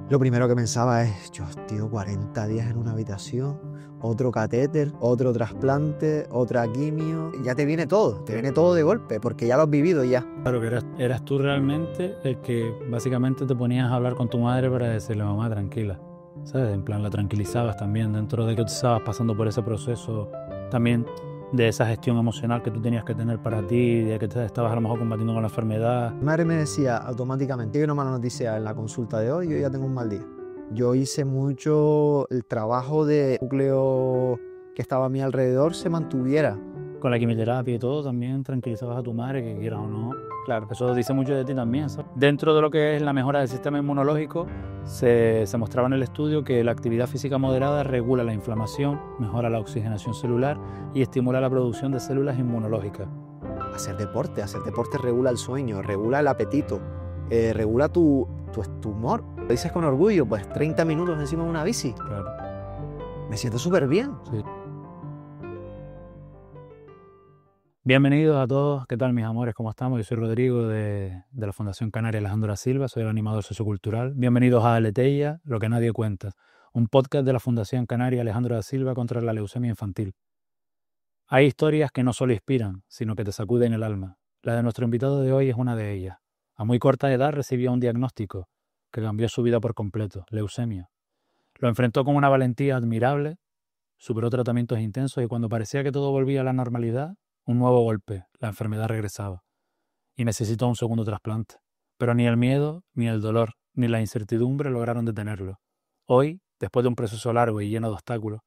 Lo primero que pensaba es, yo, tío, 40 días en una habitación, otro catéter, otro trasplante, otra quimio. Ya te viene todo de golpe, porque ya lo has vivido ya. Claro que eras tú realmente el que básicamente te ponías a hablar con tu madre para decirle, mamá, tranquila, ¿sabes? En plan, la tranquilizabas también dentro de que tú estabas pasando por ese proceso también de esa gestión emocional que tú tenías que tener para ti, de que estabas a lo mejor combatiendo con la enfermedad. Mi madre me decía automáticamente, hay una mala noticia en la consulta de hoy, yo ya tengo un mal día. Yo hice mucho el trabajo de núcleo que estaba a mi alrededor se mantuviera. Con la quimioterapia y todo, también tranquilizabas a tu madre, que quieras o no. Claro, eso dice mucho de ti también, ¿sabes? Dentro de lo que es la mejora del sistema inmunológico, se mostraba en el estudio que la actividad física moderada regula la inflamación, mejora la oxigenación celular y estimula la producción de células inmunológicas. Hacer deporte regula el sueño, regula el apetito, regula tu humor. Lo dices con orgullo, pues 30 minutos encima de una bici. Claro. Me siento súper bien. Sí. Bienvenidos a todos, ¿qué tal mis amores? ¿Cómo estamos? Yo soy Rodrigo de la Fundación Canaria Alejandro da Silva, soy el animador sociocultural. Bienvenidos a Aleteia, lo que nadie cuenta, un podcast de la Fundación Canaria Alejandro da Silva contra la leucemia infantil. Hay historias que no solo inspiran, sino que te sacuden el alma. La de nuestro invitado de hoy es una de ellas. A muy corta edad recibió un diagnóstico que cambió su vida por completo, leucemia. Lo enfrentó con una valentía admirable, superó tratamientos intensos y cuando parecía que todo volvía a la normalidad, un nuevo golpe, la enfermedad regresaba y necesitó un segundo trasplante. Pero ni el miedo, ni el dolor, ni la incertidumbre lograron detenerlo. Hoy, después de un proceso largo y lleno de obstáculos,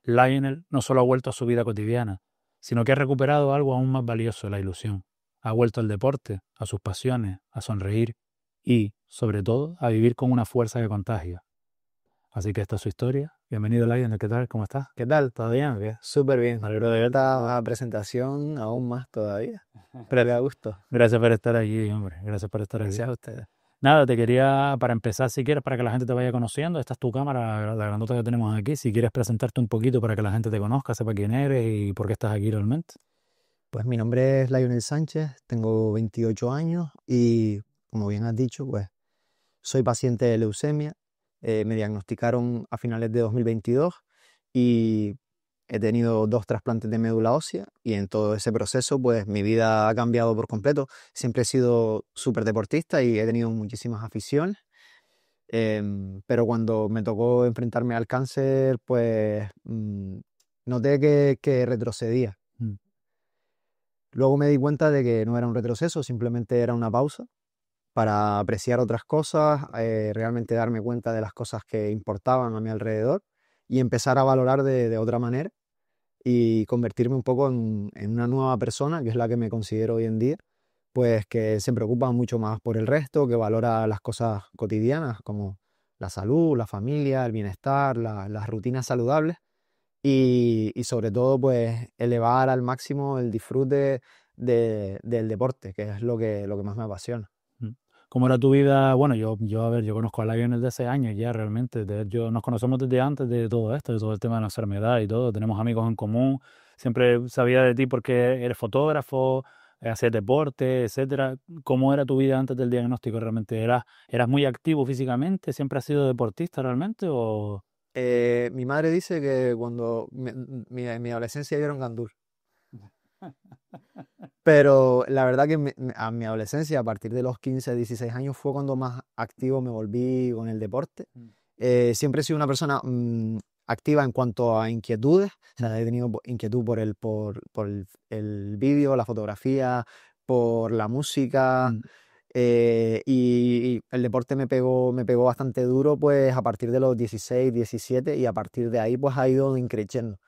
Lionel no solo ha vuelto a su vida cotidiana, sino que ha recuperado algo aún más valioso, la ilusión. Ha vuelto al deporte, a sus pasiones, a sonreír y, sobre todo, a vivir con una fuerza que contagia. Así que esta es su historia. Bienvenido, Lionel. ¿Qué tal? ¿Cómo estás? ¿Qué tal? ¿Todo bien? Bien. Súper bien. Me alegro de verte. Esta presentación aún más todavía. Pero le da gusto. Gracias por estar aquí, hombre. Gracias por estar aquí. Gracias a ustedes. Nada, te quería, para empezar, si quieres, para que la gente te vaya conociendo, esta es tu cámara, la grandota que tenemos aquí. Si quieres presentarte un poquito para que la gente te conozca, sepa quién eres y por qué estás aquí realmente. Pues mi nombre es Lionel Sánchez, tengo 28 años y, como bien has dicho, pues soy paciente de leucemia. Me diagnosticaron a finales de 2022 y he tenido 2 trasplantes de médula ósea y en todo ese proceso pues mi vida ha cambiado por completo. Siempre he sido súper deportista y he tenido muchísimas aficiones, pero cuando me tocó enfrentarme al cáncer pues noté que retrocedía. Mm. Luego me di cuenta de que no era un retroceso, simplemente era una pausa para apreciar otras cosas, realmente darme cuenta de las cosas que importaban a mi alrededor y empezar a valorar de otra manera y convertirme un poco en una nueva persona, que es la que me considero hoy en día, pues que se preocupa mucho más por el resto, que valora las cosas cotidianas como la salud, la familia, el bienestar, las rutinas saludables y sobre todo pues elevar al máximo el disfrute del deporte, que es lo que más me apasiona. Mm. ¿Cómo era tu vida? Bueno, yo conozco a Lionel desde hace años ya realmente. Nos conocemos desde antes de todo esto, de todo el tema de la enfermedad y todo. Tenemos amigos en común. Siempre sabía de ti porque eres fotógrafo, hacías deporte, etcétera. ¿Cómo era tu vida antes del diagnóstico realmente? ¿Eras muy activo físicamente? ¿Siempre has sido deportista realmente? ¿O Mi madre dice que cuando en mi adolescencia yo era un gandul. Pero la verdad que a mi adolescencia, a partir de los 15, 16 años, fue cuando más activo me volví con el deporte. Siempre he sido una persona activa en cuanto a inquietudes. O sea, he tenido inquietud por el vídeo, la fotografía, por la música. Y el deporte me pegó bastante duro pues a partir de los 16, 17 y a partir de ahí pues ha ido increciendo.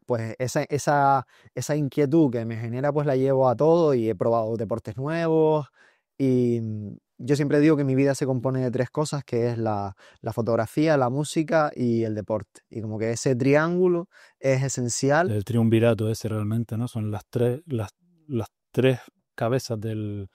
Pues esa inquietud que me genera pues la llevo a todo y he probado deportes nuevos y yo siempre digo que mi vida se compone de 3 cosas, que es la fotografía, la música y el deporte. Y como que ese triángulo es esencial. el triunvirato ese realmente, ¿no? Son las tres cabezas del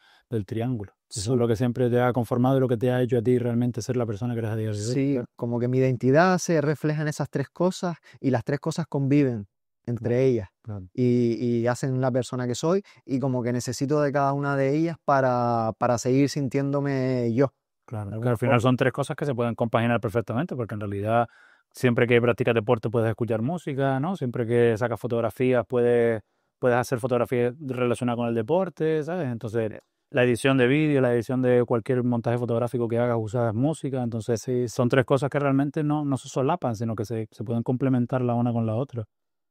triángulo. Eso es lo que siempre te ha conformado y lo que te ha hecho a ti realmente ser la persona que eres a día de hoy. Sí, Claro. como que mi identidad se refleja en esas 3 cosas y las 3 cosas conviven entre ellas Claro. y hacen la persona que soy y como que necesito de cada una de ellas para seguir sintiéndome yo. Claro, de que alguna al final forma. son tres cosas que se pueden compaginar perfectamente, porque en realidad siempre que practicas deporte puedes escuchar música, ¿no? Siempre que sacas fotografías puedes hacer fotografías relacionadas con el deporte, ¿sabes? Entonces, la edición de vídeo, la edición de cualquier montaje fotográfico que hagas usas música, entonces Sí, son sí, tres cosas que realmente no se solapan, sino que se pueden complementar la una con la otra.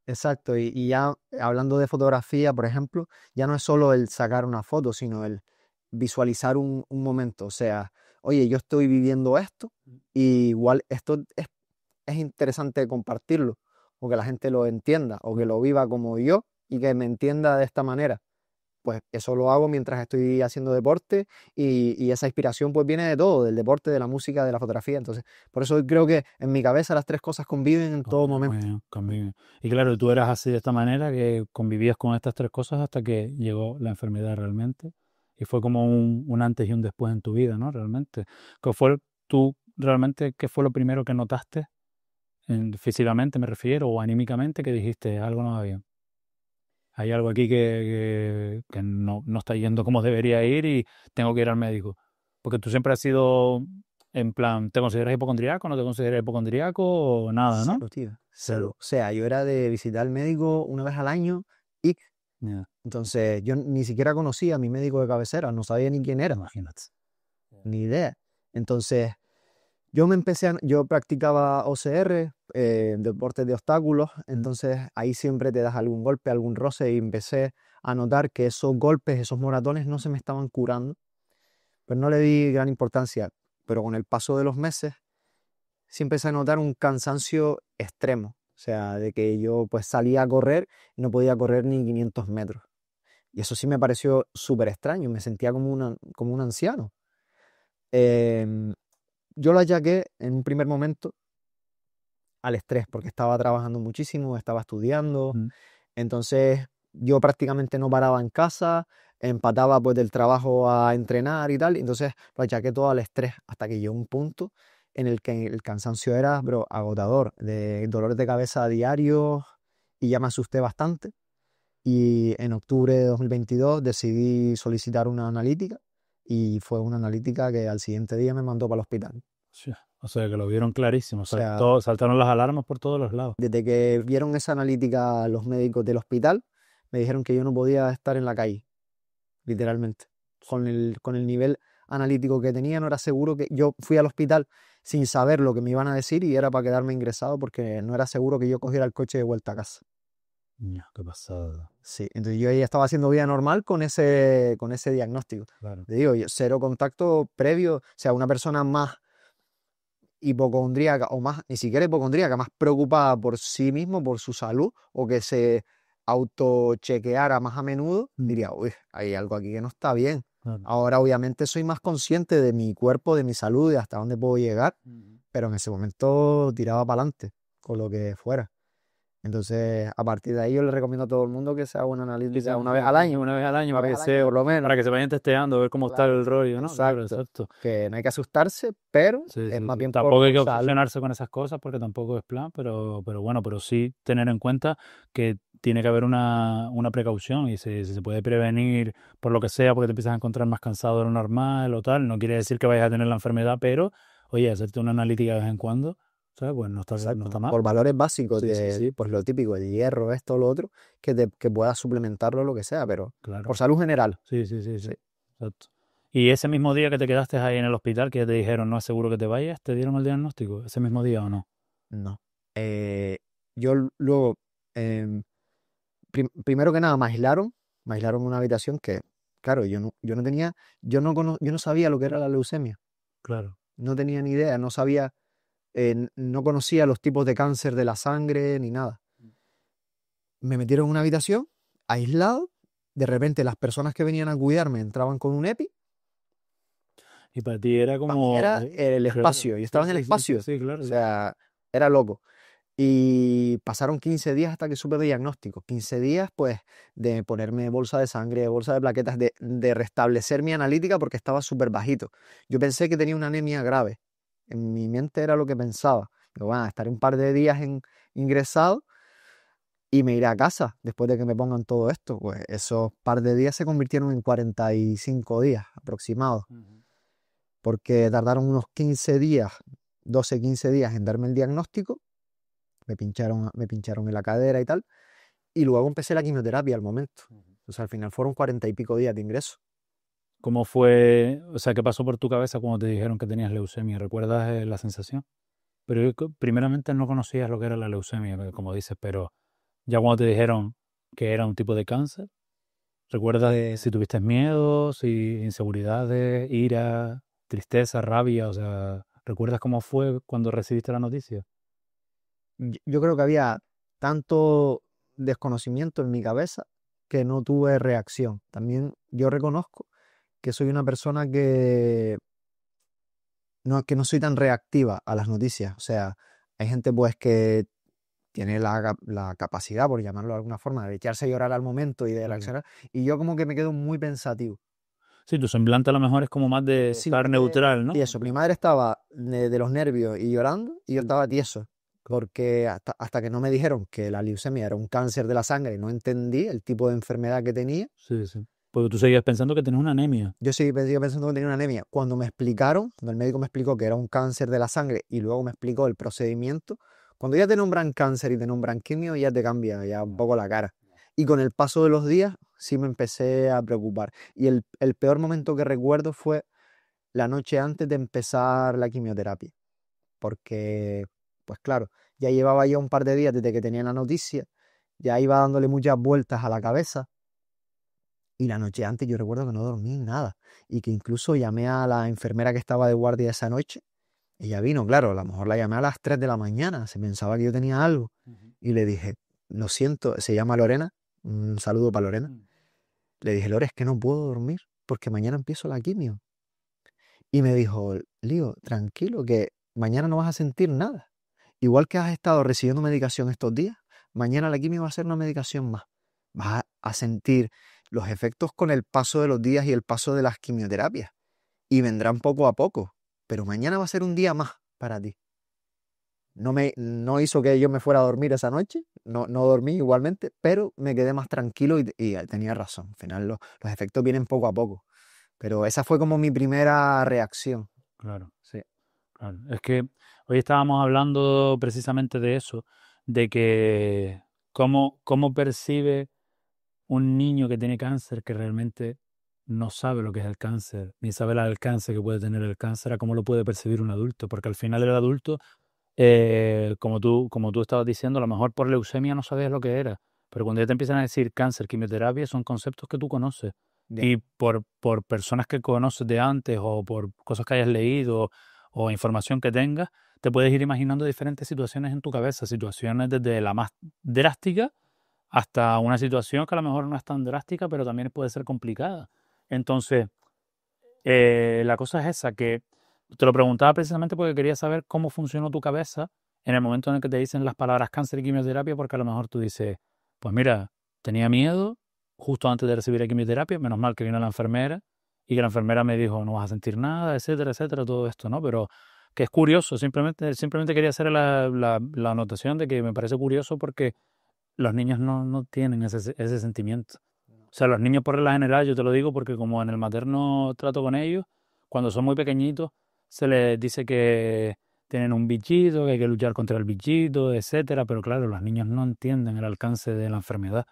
exacto. Y ya hablando de fotografía, por ejemplo, ya no es solo el sacar una foto, sino el visualizar un momento. O sea, oye, yo estoy viviendo esto y igual esto es interesante compartirlo, o que la gente lo entienda, o que lo viva como yo y que me entienda de esta manera. Pues eso lo hago mientras estoy haciendo deporte y esa inspiración pues viene de todo, del deporte, de la música, de la fotografía. Entonces, por eso creo que en mi cabeza las tres cosas conviven en todo Muy momento. bien, conviven. Y claro, tú eras así de esta manera, que convivías con estas tres cosas hasta que llegó la enfermedad realmente. Y fue como un antes y un después en tu vida, ¿no? Realmente. ¿Qué fue tú realmente, qué fue lo primero que notaste, físicamente me refiero, o anímicamente, que dijiste algo no va bien? Hay algo aquí que no está yendo como debería ir y tengo que ir al médico. Porque tú siempre has sido, en plan, ¿te consideras hipocondriaco? ¿No te consideras hipocondriaco? O nada, ¿no? Cero, tío. Cero. Cero. O sea, yo era de visitar al médico una vez al año y Ya, entonces yo ni siquiera conocía a mi médico de cabecera, no sabía ni quién era, imagínate. ni idea. Entonces, yo practicaba OCR, deportes de obstáculos, entonces ahí siempre te das algún golpe, algún roce y empecé a notar que esos golpes, esos moratones no se me estaban curando, pero no le di gran importancia. Pero con el paso de los meses sí empecé a notar un cansancio extremo, o sea, de que yo pues salía a correr y no podía correr ni 500 metros. Y eso sí me pareció súper extraño, me sentía como un anciano. Em, yo lo achaqué en un primer momento al estrés, porque estaba trabajando muchísimo, estaba estudiando, Mm. entonces yo prácticamente no paraba en casa, empataba pues del trabajo a entrenar y tal, y entonces lo achaqué todo al estrés, hasta que llegó un punto en el que el cansancio era, bro, agotador, de dolores de cabeza a diario, y ya me asusté bastante, y en octubre de 2022 decidí solicitar una analítica, y fue una analítica que al siguiente día me mandó para el hospital. Sí. O sea, que lo vieron clarísimo. O sea, Saltaron las alarmas por todos los lados. desde que vieron esa analítica los médicos del hospital, me dijeron que yo no podía estar en la calle, literalmente. Con el nivel analítico que tenía, no era seguro que yo fui al hospital sin saber lo que me iban a decir y era para quedarme ingresado porque no era seguro que yo cogiera el coche de vuelta a casa. Ya, qué pasada. Sí, entonces yo ya estaba haciendo vida normal con ese diagnóstico. Claro. Te digo, cero contacto previo, o sea, una persona más hipocondríaca o más, ni siquiera hipocondríaca, más preocupada por sí mismo, por su salud, o que se autochequeara más a menudo, diría, uy, hay algo aquí que no está bien. Claro. Ahora obviamente soy más consciente de mi cuerpo, de mi salud, de hasta dónde puedo llegar, pero en ese momento tiraba para adelante con lo que fuera. Entonces, a partir de ahí yo le recomiendo a todo el mundo que se haga una analítica una vez al año, Una vez al año, una para vez que al año por lo menos. para que se vayan testeando, ver cómo está Claro, el rollo, ¿no? Claro, exacto. exacto. Que no hay que asustarse, pero Sí, es sí, más sí. bien Tampoco hay que por salud. obsesionarse con esas cosas porque tampoco es plan, pero bueno, pero sí tener en cuenta que tiene que haber una precaución y si se puede prevenir por lo que sea, porque te empiezas a encontrar más cansado de lo normal o tal, no quiere decir que vayas a tener la enfermedad, pero oye, hacerte una analítica de vez en cuando, ¿sabes? Pues no Exacto. está mal. Por valores básicos Sí, sí, de, sí, pues lo típico, de hierro, esto, lo otro, que puedas suplementarlo lo que sea, pero claro. por salud general. Sí, sí, sí, sí. Sí, Exacto. Y ese mismo día que te quedaste ahí en el hospital, que te dijeron, no es seguro que te vayas, ¿te dieron el diagnóstico ese mismo día o no? no. Yo luego, primero que nada, me aislaron en una habitación que, claro, yo no tenía, yo no sabía lo que era la leucemia, Claro. no tenía ni idea, no sabía, no conocía los tipos de cáncer de la sangre ni nada. Me metieron en una habitación, aislado, de repente las personas que venían a cuidarme entraban con un EPI. Y para ti era Para mí como, era el claro, espacio, yo sí, estaba en el sí, sí, sí, espacio, sí, o claro. sea, era loco. Y pasaron 15 días hasta que supe de diagnóstico. 15 días, pues, de ponerme bolsa de sangre, bolsa de plaquetas, de restablecer mi analítica porque estaba súper bajito. Yo pensé que tenía una anemia grave. En mi mente era lo que pensaba. Digo, bueno, estaré un par de días ingresado y me iré a casa después de que me pongan todo esto. Pues esos par de días se convirtieron en 45 días aproximados. Ujú. porque tardaron unos 15 días, 12, 15 días en darme el diagnóstico, me pincharon en la cadera y tal, y luego empecé la quimioterapia al momento. O sea, al final fueron 40 y pico días de ingreso. ¿Cómo fue, o sea, qué pasó por tu cabeza cuando te dijeron que tenías leucemia? ¿Recuerdas la sensación? Pero primeramente no conocías lo que era la leucemia, como dices, pero ya cuando te dijeron que era un tipo de cáncer, ¿recuerdas Pues si tuviste miedo, si inseguridades, ira, tristeza, rabia? O sea, ¿recuerdas cómo fue cuando recibiste la noticia? yo creo que había tanto desconocimiento en mi cabeza que no tuve reacción. También yo reconozco que soy una persona que no soy tan reactiva a las noticias. O sea, hay gente pues que tiene la capacidad, por llamarlo de alguna forma, de echarse a llorar al momento y de Claro. reaccionar. Y yo como que me quedo muy pensativo. Sí, tu semblante a lo mejor es como más de Sí, estar neutral, ¿no? tieso. Mi madre estaba de los nervios y llorando y yo Sí, estaba tieso. Porque hasta que no me dijeron que la leucemia era un cáncer de la sangre y no entendí el tipo de enfermedad que tenía, sí, sí. Porque tú seguías pensando que tenías una anemia. yo seguía pensando que tenía una anemia. Cuando me explicaron, cuando el médico me explicó que era un cáncer de la sangre y luego me explicó el procedimiento, cuando ya te nombran cáncer y te nombran quimio, ya te cambia ya un poco la cara. Y con el paso de los días, sí me empecé a preocupar. Y el peor momento que recuerdo fue la noche antes de empezar la quimioterapia. Porque, pues claro, ya llevaba ya un par de días desde que tenía la noticia, ya iba dándole muchas vueltas a la cabeza. Y la noche antes yo recuerdo que no dormí nada y que incluso llamé a la enfermera que estaba de guardia esa noche. Ella vino, claro, a lo mejor la llamé a las 3 de la mañana, se pensaba que yo tenía algo. Ujú. Y le dije, lo siento, se llama Lorena, un saludo para Lorena. Mm. Le dije, Lore, es que no puedo dormir porque mañana empiezo la quimio. Y me dijo, Lío, tranquilo, que mañana no vas a sentir nada. Igual que has estado recibiendo medicación estos días, mañana la quimio va a ser una medicación más. Vas a sentir los efectos con el paso de los días y el paso de las quimioterapias. Y vendrán poco a poco. Pero mañana va a ser un día más para ti. No hizo que yo me fuera a dormir esa noche. No dormí igualmente, pero me quedé más tranquilo y tenía razón. Al final los efectos vienen poco a poco. Pero esa fue como mi primera reacción. Claro, Sí. claro. Es que hoy estábamos hablando precisamente de eso, de que cómo percibe un niño que tiene cáncer que realmente no sabe lo que es el cáncer, ni sabe el alcance que puede tener el cáncer, a cómo lo puede percibir un adulto, porque al final el adulto, como tú estabas diciendo, a lo mejor por leucemia no sabías lo que era, pero cuando ya te empiezan a decir cáncer, quimioterapia, son conceptos que tú conoces. Ya. Y por personas que conoces de antes o por cosas que hayas leído o información que tengas, te puedes ir imaginando diferentes situaciones en tu cabeza, situaciones desde la más drástica hasta una situación que a lo mejor no es tan drástica, pero también puede ser complicada. Entonces, la cosa es esa, que te lo preguntaba precisamente porque quería saber cómo funcionó tu cabeza en el momento en el que te dicen las palabras cáncer y quimioterapia, porque a lo mejor tú dices, pues mira, tenía miedo justo antes de recibir la quimioterapia, menos mal que vino la enfermera y que la enfermera me dijo, no vas a sentir nada, etcétera, etcétera, todo esto, ¿no? Pero que es curioso, simplemente quería hacer la anotación de que me parece curioso porque los niños no tienen ese sentimiento. O sea, los niños por regla general, yo te lo digo porque como en el materno trato con ellos, cuando son muy pequeñitos, se les dice que tienen un bichito, que hay que luchar contra el bichito, etcétera, pero claro, los niños no entienden el alcance de la enfermedad.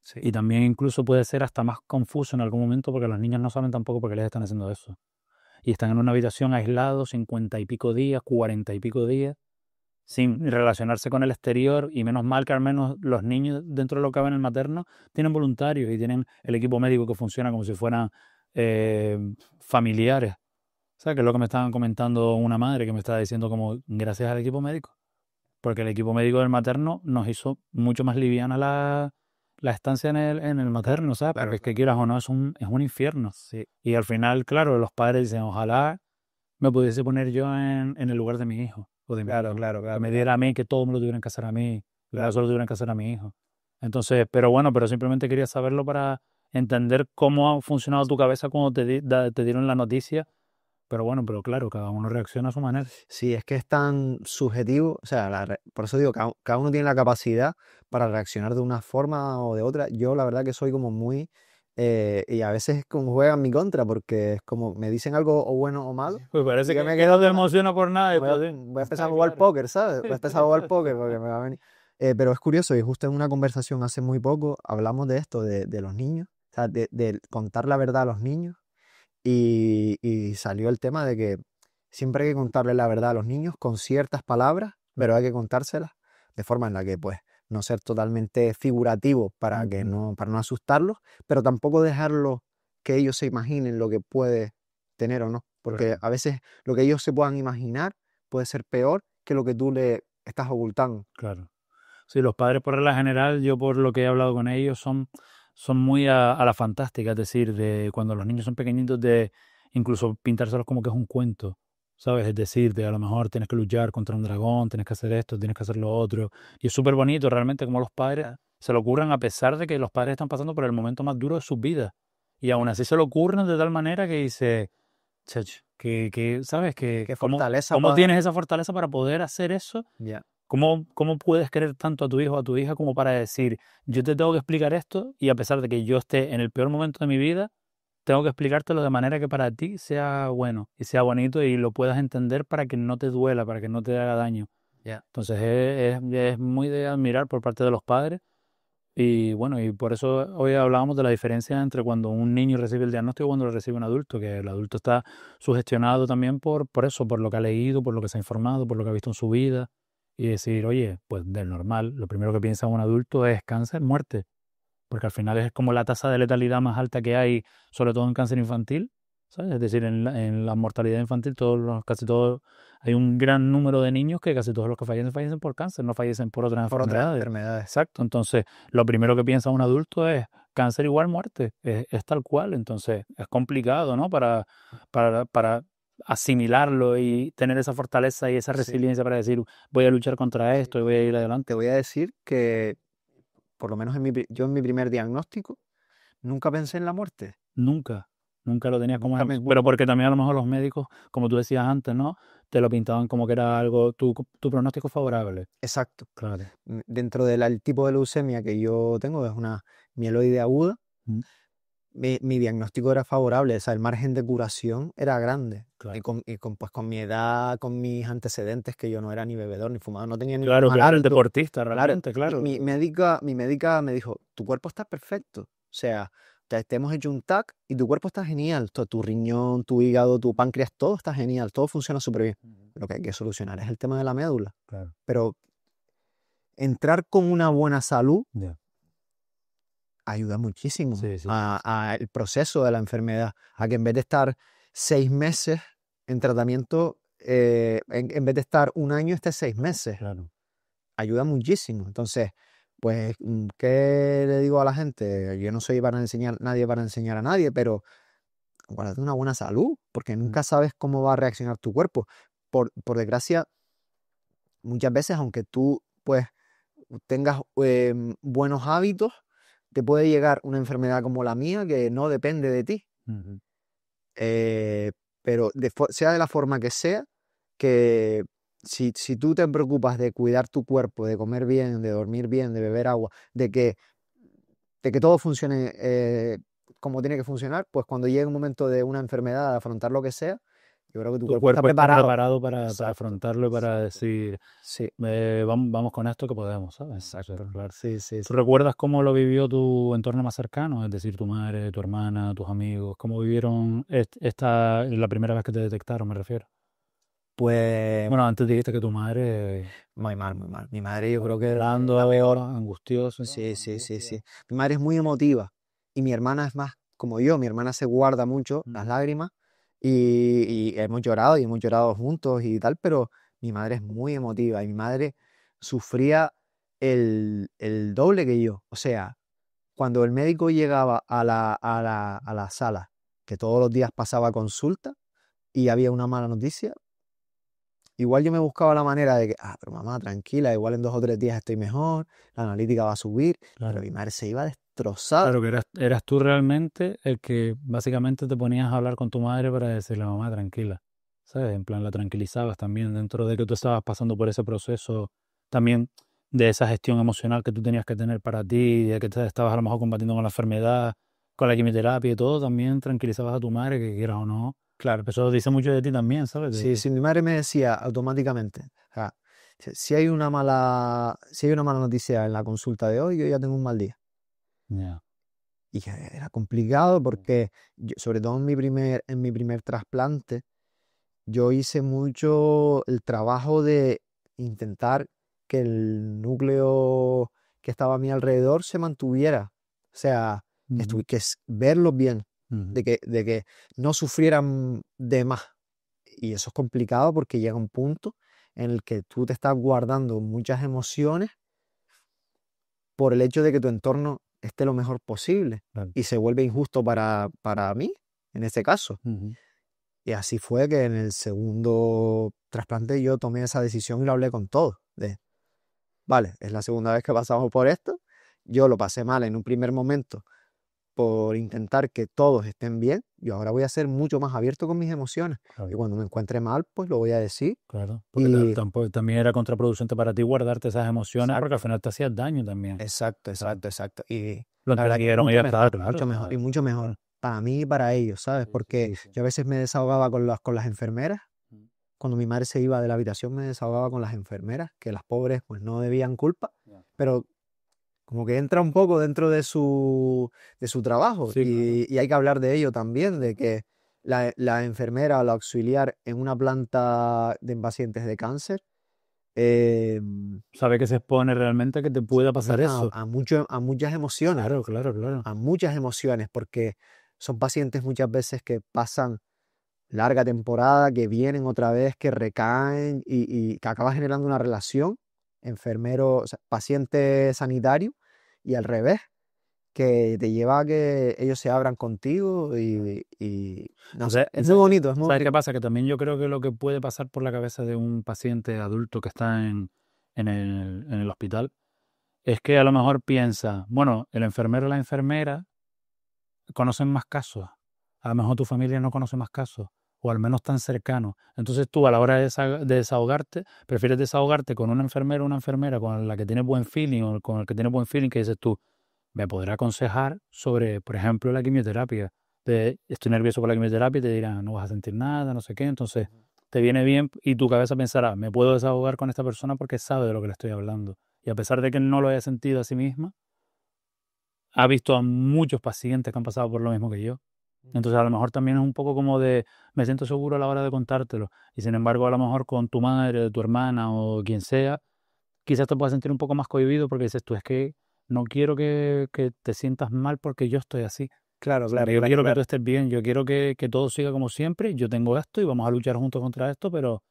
Sí. Y también incluso puede ser hasta más confuso en algún momento porque los niños no saben tampoco por qué les están haciendo eso. Y están en una habitación aislados 50 y pico días, 40 y pico días, sin relacionarse con el exterior, y menos mal que al menos los niños dentro de lo que cabe en el materno tienen voluntarios y tienen el equipo médico que funciona como si fueran eh, familiares. O sea, que es lo que me estaban comentando una madre que me estaba diciendo como gracias al equipo médico, porque el equipo médico del materno nos hizo mucho más liviana la estancia en el materno, ¿sabes? Porque Claro, es que claro. quieras o no, es un infierno. Sí, Y al final, claro, los padres dicen, ojalá me pudiese poner yo en el lugar de mi hijo o de mi claro, hijo. claro, Que me claro, diera a mí, que todo me lo tuvieran que hacer a mí, que no claro. solo tuvieran que hacer a mi hijo. Entonces, pero bueno, pero simplemente quería saberlo para entender cómo ha funcionado tu cabeza cuando te dieron la noticia. Pero bueno, pero claro, cada uno reacciona a su manera. Sí, es que es tan subjetivo, o sea, por eso digo, cada uno tiene la capacidad para reaccionar de una forma o de otra. Yo la verdad que soy como muy Y a veces es como juega en mi contra porque es como me dicen algo o bueno o malo. Pues parece Y que me no quedo te emociona por nada. voy a empezar a jugar póker, ¿sabes? Voy a empezar a jugar póker porque me va a venir. Pero es curioso, y justo en una conversación hace muy poco hablamos de esto, de los niños, o sea, de contar la verdad a los niños. Y salió el tema de que siempre hay que contarle la verdad a los niños con ciertas palabras, pero hay que contárselas de forma en la que, pues, no ser totalmente figurativo para no asustarlos, pero tampoco dejarlos que ellos se imaginen lo que puede tener o no. Porque Claro. a veces lo que ellos se puedan imaginar puede ser peor que lo que tú le estás ocultando. Claro. Sí, los padres por regla general, yo por lo que he hablado con ellos, son muy a la fantástica, es decir, de cuando los niños son pequeñitos, de incluso pintárselos como que es un cuento, ¿sabes? Es decir, de a lo mejor tienes que luchar contra un dragón, tienes que hacer esto, tienes que hacer lo otro. Y es súper bonito realmente como los padres se lo ocurran a pesar de que los padres están pasando por el momento más duro de sus vidas. Y aún así se lo ocurren de tal manera que dice, "Chach, ¿sabes? Qué ¿Cómo, fortaleza cómo para... tienes esa fortaleza para poder hacer eso? Ya. ¿Cómo puedes querer tanto a tu hijo o a tu hija como para decir, yo te tengo que explicar esto y a pesar de que yo esté en el peor momento de mi vida, tengo que explicártelo de manera que para ti sea bueno y sea bonito y lo puedas entender para que no te duela, para que no te haga daño? Ya. Entonces es muy de admirar por parte de los padres y bueno, y por eso hoy hablábamos de la diferencia entre cuando un niño recibe el diagnóstico y cuando lo recibe un adulto, que el adulto está sugestionado también por eso, por lo que ha leído, por lo que se ha informado, por lo que ha visto en su vida y decir, oye, pues del normal, lo primero que piensa un adulto es cáncer, muerte, porque al final es como la tasa de letalidad más alta que hay, sobre todo en cáncer infantil, ¿sabes? Es decir, en la mortalidad infantil, casi todos, hay un gran número de niños que casi todos los que fallecen por cáncer, no fallecen por otras Por otras enfermedades. enfermedades. Exacto, entonces lo primero que piensa un adulto es cáncer igual muerte, es tal cual, entonces es complicado, ¿no? Para asimilarlo y tener esa fortaleza y esa Sí. resiliencia para decir, voy a luchar contra esto y voy a ir Te adelante. voy a decir que, por lo menos yo en mi primer diagnóstico, nunca pensé en la muerte. Nunca, nunca lo tenías como Nunca ejemplo. me... Pero porque también a lo mejor los médicos, como tú decías antes, ¿no? Te lo pintaban como que era algo, tu pronóstico favorable. Exacto. Claro. Dentro del tipo de leucemia que yo tengo, es una mieloide aguda, Mm, mi diagnóstico era favorable, o sea, el margen de curación era grande. claro. Pues, con mi edad, con mis antecedentes, que yo no era ni bebedor ni fumador, no tenía ni Claro, mal claro, el hábito. deportista Claro, realmente, y claro. mi médica me dijo, tu cuerpo está perfecto. O sea, te hemos hecho un TAC y tu cuerpo está genial. Tu riñón, tu hígado, tu páncreas, todo está genial, todo funciona súper bien. Lo que hay que solucionar es el tema de la médula. Claro. Pero entrar con una buena salud Ya. ayuda muchísimo Sí, sí. a el proceso de la enfermedad, a que en vez de estar 6 meses en tratamiento, en vez de estar un año, esté 6 meses. Claro. Ayuda muchísimo. Entonces, pues, ¿qué le digo a la gente? Yo no soy nadie para enseñar a nadie, pero guárdate una buena salud, porque nunca sabes cómo va a reaccionar tu cuerpo. Por desgracia, muchas veces, aunque tú, pues, tengas buenos hábitos, te puede llegar una enfermedad como la mía que no depende de ti. Ujú. Pero sea de la forma que sea, que si tú te preocupas de cuidar tu cuerpo, de comer bien, de dormir bien, de beber agua, de que todo funcione como tiene que funcionar, pues cuando llegue un momento de una enfermedad, de afrontar lo que sea, yo creo que tu Tu cuerpo está cuerpo está preparado. preparado para Exacto. afrontarlo y para decir, Sí, vamos con esto que podemos, ¿sabes? Entonces, exacto. claro. Sí, sí, ¿Tú sí. recuerdas cómo lo vivió tu entorno más cercano? Es decir, tu madre, tu hermana, tus amigos. ¿Cómo vivieron la primera vez que te detectaron, me refiero? Pues Bueno, antes dijiste que tu madre, muy mal, muy mal. Mi madre yo creo que es hablando la peor. angustioso. Sí, sí, sí, sí. Mi madre es muy emotiva y mi hermana es más como yo. Mi hermana se guarda mucho las lágrimas y y hemos llorado juntos y tal, pero mi madre es muy emotiva y mi madre sufría el doble que yo. O sea, cuando el médico llegaba a la sala, que todos los días pasaba consulta y había una mala noticia, igual yo me buscaba la manera de que, pero mamá, tranquila, igual en 2 o 3 días estoy mejor, la analítica va a subir, pero Claro. mi madre se iba destrozada. Claro que eras tú realmente el que básicamente te ponías a hablar con tu madre para decirle, mamá, tranquila. ¿Sabes? En plan, la tranquilizabas también dentro de que tú estabas pasando por ese proceso también de esa gestión emocional que tú tenías que tener para ti, de que te estabas a lo mejor combatiendo con la enfermedad. con la quimioterapia y todo, también tranquilizabas a tu madre, que quieras o no. Claro. Eso dice mucho de ti también, ¿sabes? Sí, mi madre me decía automáticamente, o sea, si hay una mala noticia en la consulta de hoy, yo ya tengo un mal día. Ya. Y que era complicado porque, sobre todo en mi primer trasplante, yo hice mucho el trabajo de intentar que el núcleo que estaba a mi alrededor se mantuviera. O sea, Ujú, verlos bien, ujú. de que no sufrieran de más. Y eso es complicado porque llega un punto en el que tú te estás guardando muchas emociones por el hecho de que tu entorno esté lo mejor posible. Claro. Y se vuelve injusto para mí, en este caso. Ujú. Y así fue que en el segundo trasplante yo tomé esa decisión y lo hablé con todos. Vale, es la segunda vez que pasamos por esto. Yo lo pasé mal en un primer momento por intentar que todos estén bien. Yo ahora voy a ser mucho más abierto con mis emociones. Y Claro, cuando me encuentre mal, pues lo voy a decir. claro. Porque Y tampoco, también era contraproducente para ti guardarte esas emociones, porque al exacto, final te hacías daño también. exacto, Claro. exacto, exacto. Y Lo la verdad que entendieron y ya está, claro. mucho mejor, y mucho mejor para mí y para ellos, ¿sabes? Sí, sí, Porque sí, sí. yo a veces me desahogaba con las enfermeras. Cuando mi madre se iba de la habitación me desahogaba con las enfermeras, que las pobres pues no debían culpa, Ya. pero como que entra un poco dentro de su trabajo Sí, claro. y hay que hablar de ello también, de que la enfermera o la auxiliar en una planta de pacientes de cáncer eh, Sabe que se expone realmente a que te pueda pasar eso. a muchas emociones, Claro, claro, claro. a muchas emociones, porque son pacientes muchas veces que pasan larga temporada, que vienen otra vez, que recaen y que acaba generando una relación enfermero, o sea, paciente sanitario y al revés, que te lleva a que ellos se abran contigo y no O sé, sea, es muy bonito, es muy ¿sabes qué bonito. pasa? Que también yo creo que lo que puede pasar por la cabeza de un paciente adulto que está en el hospital es que a lo mejor piensa, bueno, el enfermero o la enfermera conocen más casos. A lo mejor tu familia no conoce más casos, o al menos tan cercanos. Entonces tú a la hora de desahogarte, prefieres desahogarte con un enfermero o una enfermera con la que tienes buen feeling o con el que tienes buen feeling, que dices tú, me podrá aconsejar sobre, por ejemplo, la quimioterapia. Estoy nervioso con la quimioterapia y te dirán, no vas a sentir nada, no sé qué. Entonces te viene bien y tu cabeza pensará, me puedo desahogar con esta persona porque sabe de lo que le estoy hablando. Y a pesar de que no lo haya sentido a sí misma, ha visto a muchos pacientes que han pasado por lo mismo que yo. Entonces a lo mejor también es un poco como de, me siento seguro a la hora de contártelo. Y sin embargo a lo mejor con tu madre, tu hermana o quien sea, quizás te puedas sentir un poco más cohibido porque dices tú, es que no quiero que te sientas mal porque yo estoy así. Claro, O sea, claro, yo claro, quiero que tú claro. estés bien, yo quiero que todo siga como siempre, yo tengo esto y vamos a luchar juntos contra esto, pero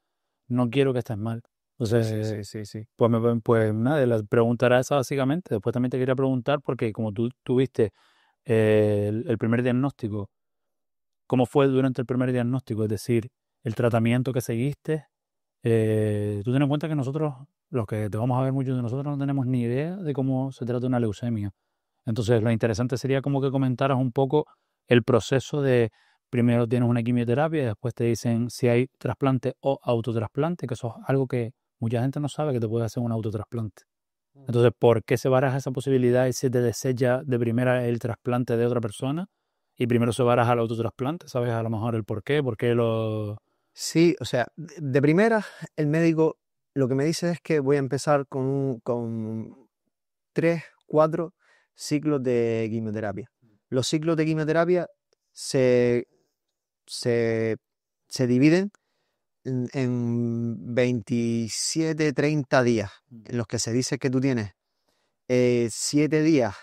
no quiero que estés mal. Sí, sí, Entonces, sí, sí, sí. pues, pues nada, la pregunta era esa básicamente. Después también te quería preguntar, porque como tú tuviste el primer diagnóstico, ¿cómo fue durante el primer diagnóstico? Es decir, el tratamiento que seguiste. Tú ten en cuenta que nosotros, los que te vamos a ver, muchos de nosotros no tenemos ni idea de cómo se trata una leucemia. Entonces, lo interesante sería como que comentaras un poco el proceso de, primero tienes una quimioterapia y después te dicen si hay trasplante o autotrasplante, que eso es algo que mucha gente no sabe, que te puede hacer un autotrasplante. Entonces, ¿por qué se baraja esa posibilidad y se te desecha de primera el trasplante de otra persona y primero se baraja el autotrasplante? ¿Sabes a lo mejor el por qué lo...? Sí, o sea, de primera, el médico lo que me dice es que voy a empezar con 3, 4 ciclos de quimioterapia. Los ciclos de quimioterapia se, se, se dividen en 27, 30 días, en los que se dice que tú tienes 7 días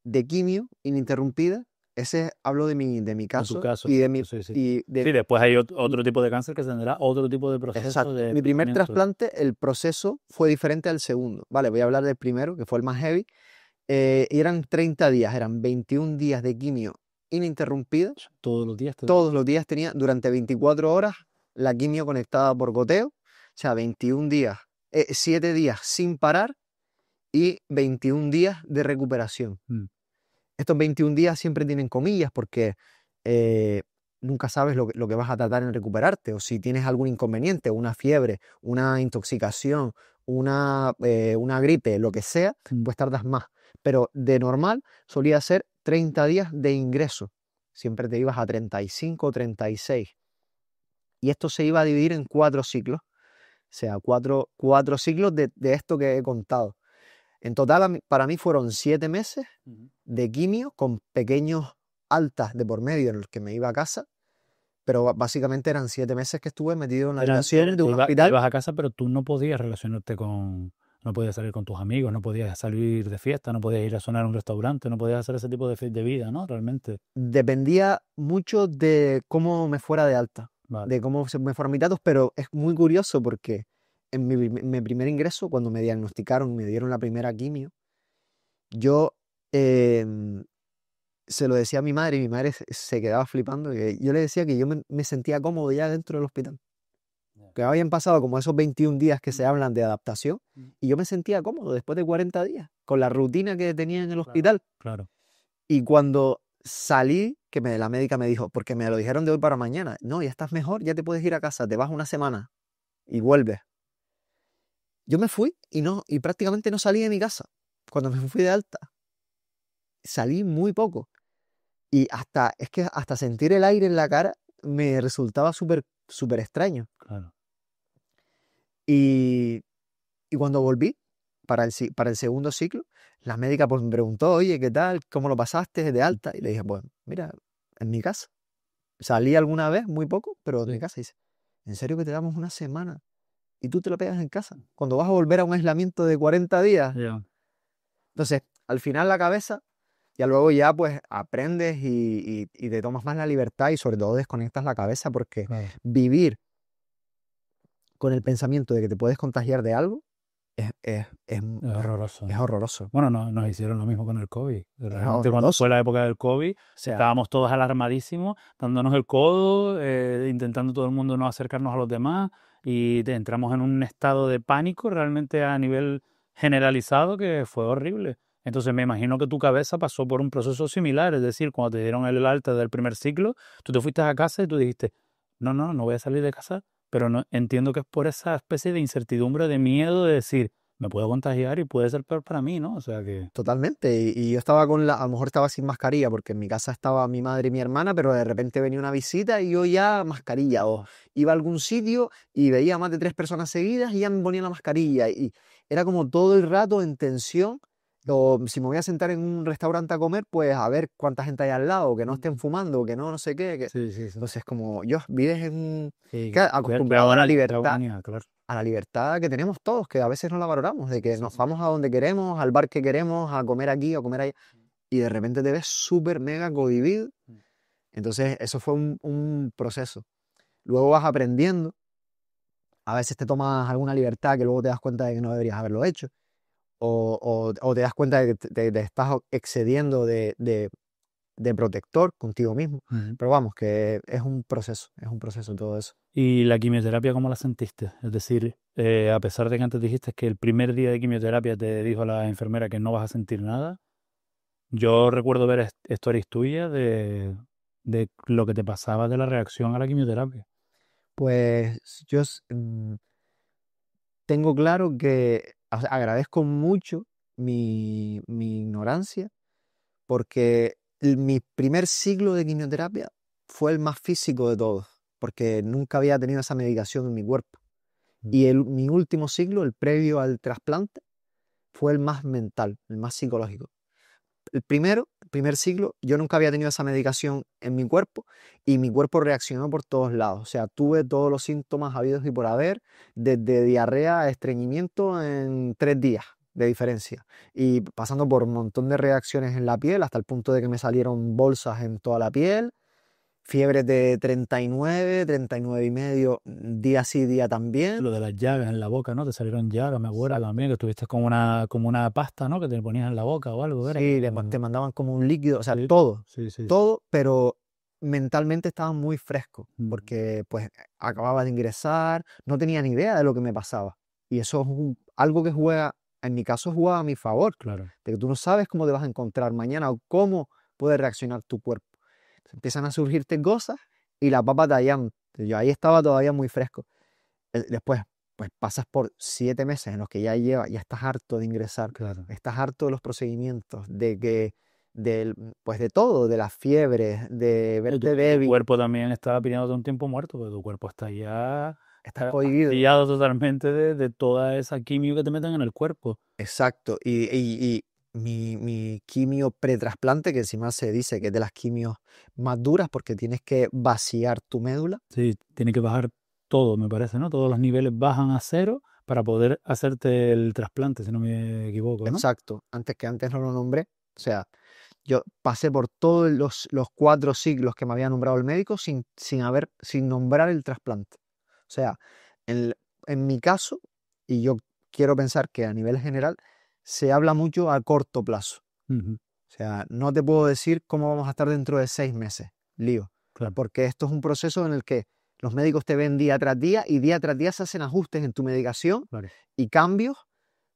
de quimio ininterrumpida. Ese hablo de mi En tu caso caso, y de mi... exacto, sí, sí. Y Sí, de, después hay otro tipo de cáncer que tendrá otro tipo de proceso exacto. de Mi primer tratamiento. trasplante, el proceso fue diferente al segundo. Vale, voy a hablar del primero, que fue el más heavy. Y eran 30 días, eran 21 días de quimio ininterrumpida. Todos los días te dan. Todos los días tenía durante 24 horas la quimio conectada por goteo. O sea, 21 días, 7 días sin parar y 21 días de recuperación. Mm. Estos 21 días siempre tienen comillas porque eh, nunca sabes lo que vas a tratar en recuperarte o si tienes algún inconveniente, una fiebre, una intoxicación, una gripe, lo que sea, Mm. pues tardas más. Pero de normal solía ser 30 días de ingreso. Siempre te ibas a 35 o 36. Y esto se iba a dividir en 4 ciclos. O sea, cuatro ciclos de esto que he contado. En total, para mí fueron 7 meses de quimio con pequeños altas de por medio en los que me iba a casa. Pero básicamente eran 7 meses que estuve metido en la habitación de un hospital. Ibas a casa, pero tú no podías relacionarte no podías salir con tus amigos, no podías salir de fiesta, no podías ir a cenar a un restaurante, no podías hacer ese tipo de vida, ¿no? Realmente. Dependía mucho de cómo me fuera de alta, Vale. de cómo me fueran mis datos, pero es muy curioso porque en mi primer ingreso, cuando me diagnosticaron, me dieron la primera quimio, yo se lo decía a mi madre y mi madre se quedaba flipando. Yo le decía que yo me sentía cómodo ya dentro del hospital. Que habían pasado como esos 21 días que se hablan de adaptación y yo me sentía cómodo después de 40 días con la rutina que tenía en el hospital. Claro. Y cuando salí, la médica me dijo, porque me lo dijeron de hoy para mañana, no, ya estás mejor, ya te puedes ir a casa, te vas una semana y vuelves. Yo me fui y prácticamente no salí de mi casa. Cuando me fui de alta, salí muy poco. Y es que hasta sentir el aire en la cara me resultaba súper extraño. Claro. Y cuando volví para el segundo ciclo, la médica pues me preguntó, oye, ¿qué tal? ¿Cómo lo pasaste de alta? Y le dije, pues mira, en mi casa. Salí alguna vez, muy poco, pero en mi casa. Dice, ¿en serio que te damos una semana y tú te lo pegas en casa? Cuando vas a volver a un aislamiento de 40 días. Yeah. Entonces, al final la cabeza, ya luego ya pues aprendes y te tomas más la libertad y sobre todo desconectas la cabeza porque vivir con el pensamiento de que te puedes contagiar de algo es horroroso. Es horroroso. Bueno, nos hicieron lo mismo con el COVID. Realmente cuando fue la época del COVID, sea, estábamos todos alarmadísimos, dándonos el codo, intentando todo el mundo no acercarnos a los demás y entramos en un estado de pánico realmente a nivel generalizado que fue horrible. Entonces me imagino que tu cabeza pasó por un proceso similar, es decir, cuando te dieron el alta del primer ciclo, tú te fuiste a casa y tú dijiste, no voy a salir de casa, pero no, entiendo que es por esa especie de incertidumbre, de miedo de decir, me puedo contagiar y puede ser peor para mí, ¿no? O sea que... Totalmente. Y yo estaba a lo mejor estaba sin mascarilla porque en mi casa estaba mi madre y mi hermana, pero de repente venía una visita y yo ya mascarilla. O iba a algún sitio y veía a más de 3 personas seguidas y ya me ponía la mascarilla. Y era como todo el rato en tensión. O si me voy a sentar en un restaurante a comer, pues a ver cuánta gente hay al lado, que no estén fumando, que no sé qué. Sí. Entonces, como yo vives Sí, acostumbrado a la libertad. Claro. A la libertad que tenemos todos, que a veces no la valoramos, de que nos vamos a donde queremos, al bar que queremos, a comer aquí, a comer allá, y de repente te ves súper mega cohibido. Entonces, eso fue un proceso. Luego vas aprendiendo, a veces te tomas alguna libertad que luego te das cuenta de que no deberías haberlo hecho, o te das cuenta de que te estás excediendo de protector contigo mismo. Pero vamos, que es un proceso todo eso. ¿Y la quimioterapia cómo la sentiste? Es decir, a pesar de que antes dijiste que el primer día de quimioterapia te dijo la enfermera que no vas a sentir nada, yo recuerdo ver stories tuyas de lo que te pasaba de la reacción a la quimioterapia. Pues yo tengo claro que agradezco mucho mi ignorancia porque mi primer ciclo de quimioterapia fue el más físico de todos, porque nunca había tenido esa medicación en mi cuerpo. Y mi último ciclo, el previo al trasplante, fue el más mental, el más psicológico. El primer ciclo, yo nunca había tenido esa medicación en mi cuerpo y mi cuerpo reaccionó por todos lados. O sea, tuve todos los síntomas habidos y por haber, desde diarrea a estreñimiento en 3 días de diferencia. Y pasando por un montón de reacciones en la piel, hasta el punto de que me salieron bolsas en toda la piel, fiebres de 39 y medio, día sí, día también. Lo de las llagas en la boca, ¿no? Te salieron llagas, me acuerdo también, que estuviste como una pasta, ¿no? Que te ponías en la boca o algo, ¿era? Sí, te mandaban como un líquido, o sea, Sí, todo, sí. todo, pero mentalmente estaba muy fresco, porque pues acababa de ingresar, no tenía ni idea de lo que me pasaba. Y eso es algo que juega, en mi caso jugaba a mi favor, Claro. de que tú no sabes cómo te vas a encontrar mañana o cómo puede reaccionar tu cuerpo. Empiezan a surgirte cosas y la papa tallando. Yo ahí estaba todavía muy fresco. Después, pues pasas por 7 meses en los que ya estás harto de ingresar, Claro. estás harto de los procedimientos, de que pues de todo, de las fiebres, de Tu verte débil, cuerpo también estaba pidiéndote un tiempo muerto, porque tu cuerpo está ya estás cohibido. pillado totalmente de toda esa quimio que te meten en el cuerpo. Exacto. Y mi quimio pretrasplante, que encima se dice que es de las quimios más duras porque tienes que vaciar tu médula. Sí, tiene que bajar todo, me parece, ¿no? Todos los niveles bajan a cero para poder hacerte el trasplante, si no me equivoco, ¿no? Exacto. Antes no lo nombré. O sea, yo pasé por todos los 4 siglos que me había nombrado el médico sin nombrar el trasplante. O sea, en, en mi caso, y yo quiero pensar que a nivel general, se habla mucho a corto plazo. Ujú, O sea, no te puedo decir cómo vamos a estar dentro de 6 meses, lío. claro, Porque esto es un proceso en el que los médicos te ven día tras día y día tras día se hacen ajustes en tu medicación claro. y cambios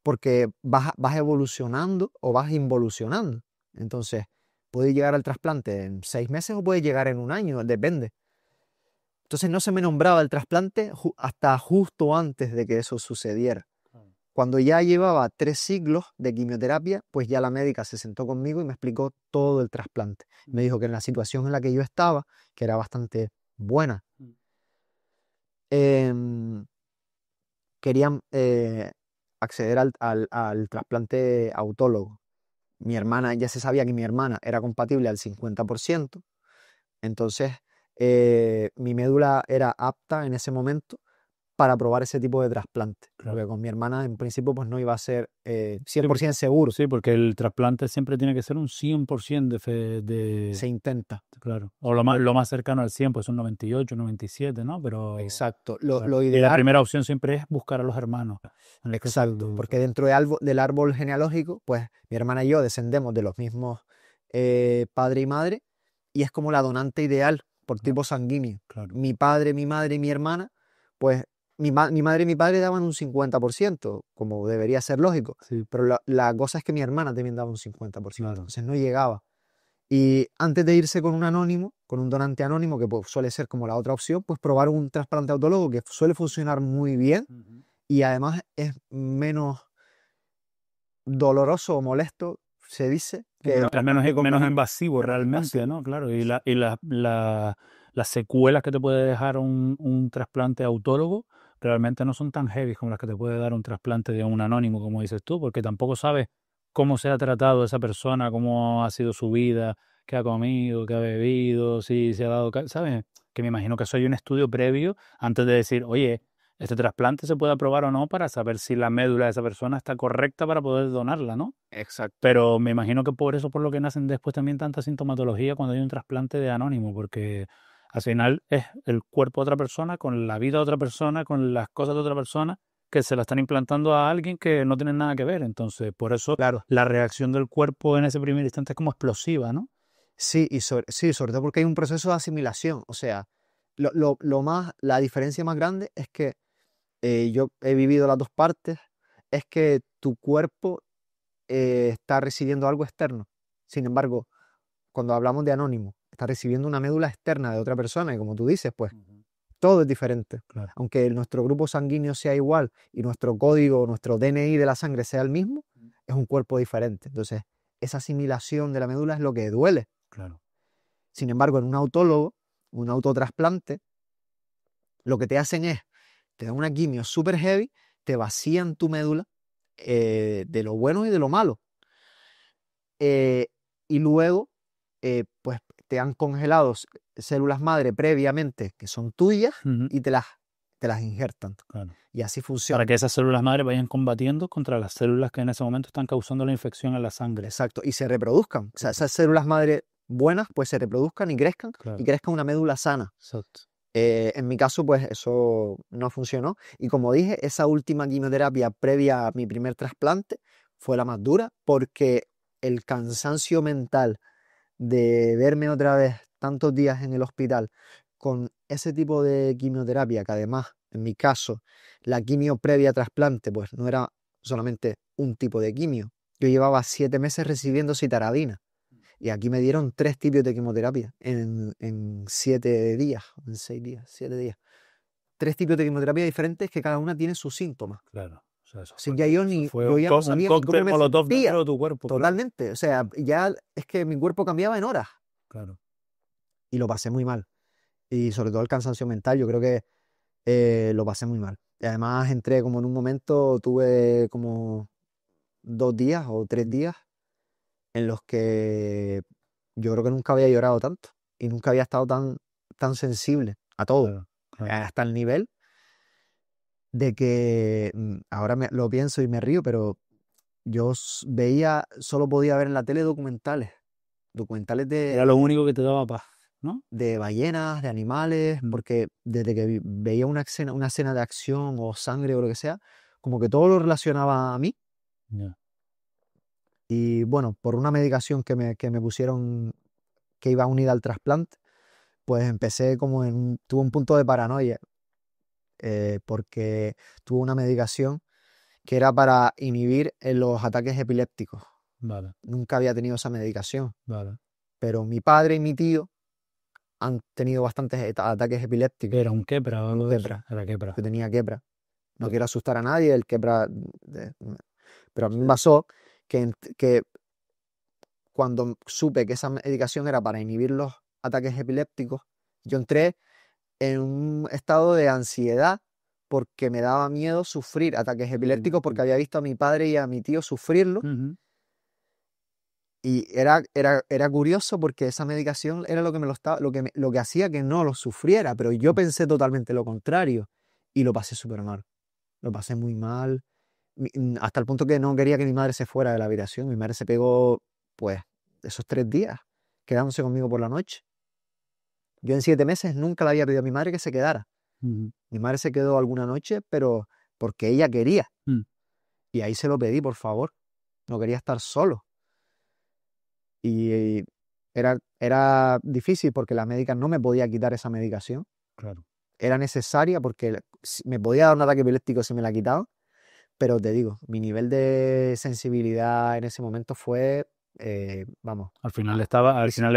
porque vas evolucionando o vas involucionando. Entonces, puede llegar al trasplante en 6 meses o puede llegar en un año, depende. Entonces, no se me nombraba el trasplante hasta justo antes de que eso sucediera. Cuando ya llevaba 3 siglos de quimioterapia, pues ya la médica se sentó conmigo y me explicó todo el trasplante. Me dijo que en la situación en la que yo estaba, que era bastante buena, em, querían acceder al trasplante autólogo. Mi hermana, ya se sabía que mi hermana era compatible al 50%, entonces mi médula era apta en ese momento para probar ese tipo de trasplante, Claro. porque con mi hermana en principio pues no iba a ser Sí, 100% seguro, sí, porque el trasplante siempre tiene que ser un 100% se intenta. claro. O lo más cercano al 100, pues un 98, 97, ¿no? Pero, Exacto, claro. lo Y la ideal, primera opción siempre es buscar a los hermanos. En el caso exacto, porque dentro del árbol genealógico, pues mi hermana y yo descendemos de los mismos padre y madre, y es como la donante ideal por tipo sanguíneo. claro. Mi padre, mi madre y mi hermana, pues mi madre y mi padre daban un 50%, como debería ser lógico, Sí, pero la cosa es que mi hermana también daba un 50%, claro. entonces no llegaba. Y antes de irse con un anónimo, con un donante anónimo, que pues, suele ser como la otra opción, pues probar un trasplante autólogo que suele funcionar muy bien Ujú. y además es menos doloroso o molesto, se dice, que Es menos, que con menos una- invasivo realmente, ¿no? Claro, y las secuelas que te puede dejar un trasplante autólogo realmente no son tan heavy como las que te puede dar un trasplante de un anónimo, como dices tú, porque tampoco sabes cómo se ha tratado esa persona, cómo ha sido su vida, qué ha comido, qué ha bebido, si se ha dado, ¿sabes? Que me imagino que eso hay un estudio previo antes de decir, oye, este trasplante se puede aprobar o no para saber si la médula de esa persona está correcta para poder donarla, ¿no? Exacto. Pero me imagino que por eso, por lo que nacen después también tanta sintomatología cuando hay un trasplante de anónimo, porque al final es el cuerpo de otra persona, con la vida de otra persona, con las cosas de otra persona, que se la están implantando a alguien que no tiene nada que ver. Entonces, por eso Claro, la reacción del cuerpo en ese primer instante es como explosiva, ¿no? sí, sí, sobre todo porque hay un proceso de asimilación. O sea, la diferencia más grande es que yo he vivido las dos partes, es que tu cuerpo está recibiendo algo externo. Sin embargo, cuando hablamos de anónimo, está recibiendo una médula externa de otra persona y como tú dices, pues Ujú. todo es diferente. Claro. Aunque nuestro grupo sanguíneo sea igual y nuestro código, nuestro DNI de la sangre sea el mismo, es un cuerpo diferente. Entonces, esa asimilación de la médula es lo que duele. Claro. Sin embargo, en un autólogo, un autotrasplante, lo que te hacen es, te dan una quimio super heavy, te vacían tu médula de lo bueno y de lo malo. eh, y luego, pues te han congelado células madre previamente que son tuyas Ujú. y te las injertan. Claro. Y así Para funciona. que esas células madre vayan combatiendo contra las células que en ese momento están causando la infección en la sangre. Exacto. Y se reproduzcan. O sea, esas células madre buenas, pues se reproduzcan y Claro. crezca una médula sana. Exacto. En mi caso, pues eso no funcionó. Y como dije, esa última quimioterapia previa a mi primer trasplante fue la más dura porque el cansancio mental de verme otra vez tantos días en el hospital con ese tipo de quimioterapia, que además, en mi caso, la quimio previa a trasplante, pues no era solamente un tipo de quimio. Yo llevaba 7 meses recibiendo citarabina y aquí me dieron 3 tipos de quimioterapia en 7 días, en 6 días, 7 días. 3 tipos de quimioterapia diferentes que cada una tiene sus síntomas. Claro. O sea, eso Sin ya yo ni, fue yo un, ya no un sabía ni cómo cóctel me molotov sentía. dentro de tu cuerpo. Totalmente, o sea, ya es que mi cuerpo cambiaba en horas Claro. y lo pasé muy mal. Y sobre todo el cansancio mental, yo creo que lo pasé muy mal. Y además entré como en un momento, tuve como 2 días o 3 días en los que yo creo que nunca había llorado tanto y nunca había estado tan sensible a todo, Claro, claro. hasta el nivel de que ahora lo pienso y me río, pero yo veía, solo podía ver en la tele documentales Era lo único que te daba paz, ¿no? de ballenas, de animales, Mm. porque desde que veía una escena de acción o sangre o lo que sea, como que todo lo relacionaba a mí. Ya. Y bueno, por una medicación que me pusieron que iba unida al trasplante, pues empecé como tuve un punto de paranoia, porque tuve una medicación que era para inhibir los ataques epilépticos. Vale, Nunca había tenido esa medicación, vale. pero mi padre y mi tío han tenido bastantes ataques epilépticos. ¿Era un quepra o algo de eso? Quepra. Era quepra. Yo tenía quepra. No quiero asustar a nadie, el quepra. Pero a mí me pasó que cuando supe que esa medicación era para inhibir los ataques epilépticos, yo entré en un estado de ansiedad porque me daba miedo sufrir ataques epilépticos porque había visto a mi padre y a mi tío sufrirlo. Ujú. Y era curioso porque esa medicación era lo que lo que hacía que no lo sufriera, pero yo pensé totalmente lo contrario y lo pasé súper mal. Lo pasé muy mal, hasta el punto que no quería que mi madre se fuera de la habitación. Mi madre se pegó, pues, esos 3 días, quedándose conmigo por la noche. Yo en 7 meses nunca le había pedido a mi madre que se quedara. Ujú. Mi madre se quedó alguna noche, pero porque ella quería. Mm. Y ahí se lo pedí, por favor. No quería estar solo. Y era difícil porque la médica no me podía quitar esa medicación. Claro. Era necesaria porque me podía dar un ataque epiléptico si me la quitaba. Pero te digo, mi nivel de sensibilidad en ese momento fue, vamos, Al final estaba, altísimo.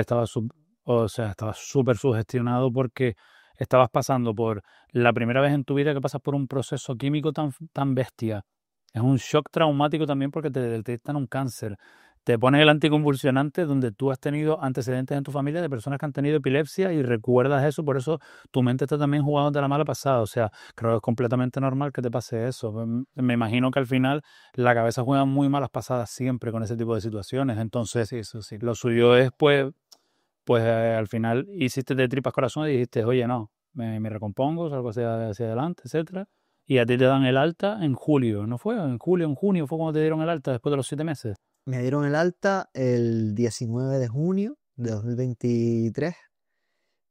o sea, estaba súper sugestionado porque estabas pasando por la primera vez en tu vida que pasas por un proceso químico tan bestia. Es un shock traumático también porque te detectan un cáncer. Te pones el anticonvulsionante donde tú has tenido antecedentes en tu familia de personas que han tenido epilepsia y recuerdas eso, por eso tu mente está también jugando de la mala pasada. O sea, creo que es completamente normal que te pase eso. Me imagino que al final la cabeza juega muy malas pasadas siempre con ese tipo de situaciones. Entonces, Sí, eso sí. lo suyo es, pues al final hiciste de tripas corazón y dijiste, oye, no, me recompongo, salgo hacia adelante, etcétera. Y a ti te dan el alta en julio, ¿no fue? En julio, en junio fue cuando te dieron el alta después de los 7 meses. Me dieron el alta el 19 de junio de 2023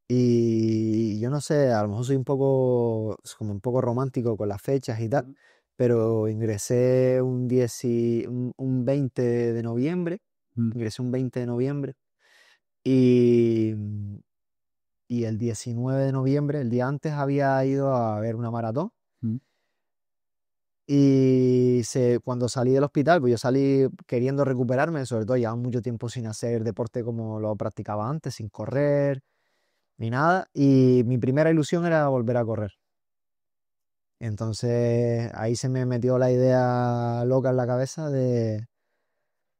y yo no sé, a lo mejor soy como un poco romántico con las fechas y tal, pero ingresé un 20 de noviembre, Mm, ingresé un 20 de noviembre y, y el 19 de noviembre, el día antes, había ido a ver una maratón. mm, Y cuando salí del hospital, pues yo salí queriendo recuperarme, sobre todo llevaba mucho tiempo sin hacer deporte como lo practicaba antes, sin correr ni nada. Y mi primera ilusión era volver a correr. Entonces ahí se me metió la idea loca en la cabeza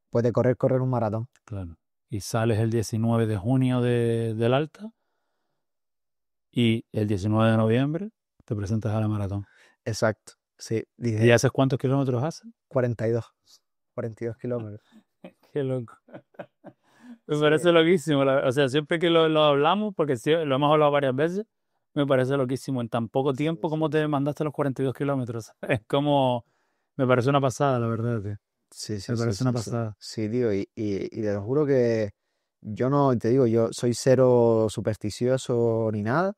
pues de correr un maratón. claro. Y sales el 19 de junio del alta y el 19 de noviembre te presentas a la maratón. Exacto, sí, ¿Y dije haces cuántos kilómetros haces? 42 kilómetros. Qué loco. Me Sí, parece loquísimo. O sea, siempre que lo hablamos, porque sí, lo hemos hablado varias veces, me parece loquísimo. En tan poco sí, tiempo, sí, ¿cómo te sí. mandaste los 42 kilómetros? Es como, me parece una pasada, la verdad, tío. Sí, sí, Me sí, parece una sí, sí. pasada. Sí, tío, y te lo juro que yo no, te digo, yo soy cero supersticioso ni nada,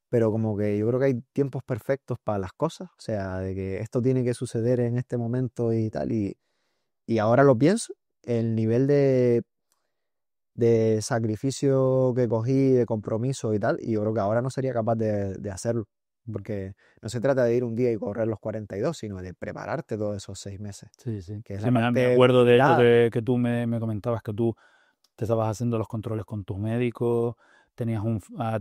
pero como que yo creo que hay tiempos perfectos para las cosas, o sea, de que esto tiene que suceder en este momento y tal, y ahora lo pienso, el nivel de sacrificio que cogí, de compromiso y tal, y yo creo que ahora no sería capaz de hacerlo, Mm. porque no se trata de ir un día y correr los 42, sino de prepararte todos esos 6 meses, Sí, sí. que es Sí, la me parte acuerdo de hecho complicada. que tú me comentabas que tú te estabas haciendo los controles con tus médicos, tenías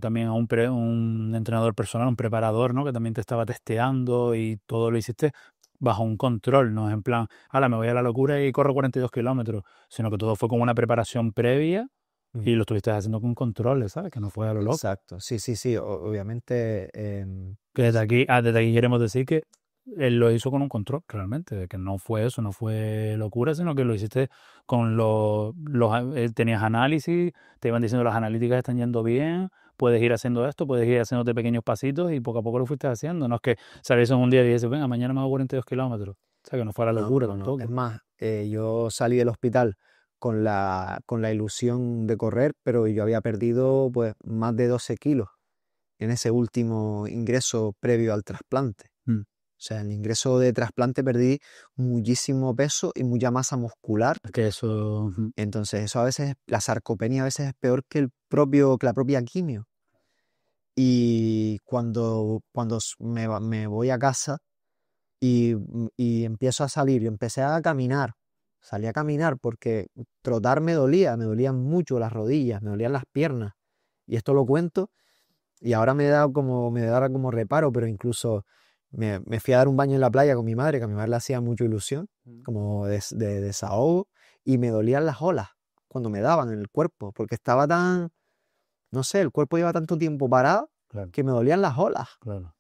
también a un entrenador personal, un preparador, ¿no? Que también te estaba testeando y todo lo hiciste bajo un control, no es en plan, ala, me voy a la locura y corro 42 kilómetros, sino que todo fue con una preparación previa y lo estuviste haciendo con controles, ¿sabes? Que no fue a lo loco. Exacto, sí, obviamente. Que desde aquí queremos decir que él lo hizo con un control, realmente, de que no fue eso, no fue locura, sino que lo hiciste con tenías análisis, te iban diciendo las analíticas están yendo bien, puedes ir haciendo esto, puedes ir haciéndote pequeños pasitos y poco a poco lo fuiste haciendo. No es que saliese un día y dices, venga, mañana me hago 42 kilómetros. O sea, que no fue la locura No. tampoco. Es más, yo salí del hospital con la ilusión de correr, pero yo había perdido pues más de 12 kilos en ese último ingreso previo al trasplante. Mm. O sea, en el ingreso de trasplante perdí muchísimo peso y mucha masa muscular. Es que eso... Entonces, eso a veces, la sarcopenia a veces es peor que que la propia quimio. Y cuando me voy a casa y empiezo a salir, yo empecé a caminar. Salí a caminar porque trotar me dolían mucho las rodillas, me dolían las piernas. Y esto lo cuento y ahora me da como reparo, pero incluso me fui a dar un baño en la playa con mi madre, que a mi madre le hacía mucha ilusión, como de desahogo, y me dolían las olas cuando me daban en el cuerpo, porque estaba tan, no sé, el cuerpo lleva tanto tiempo parado Claro, que me dolían las olas. claro.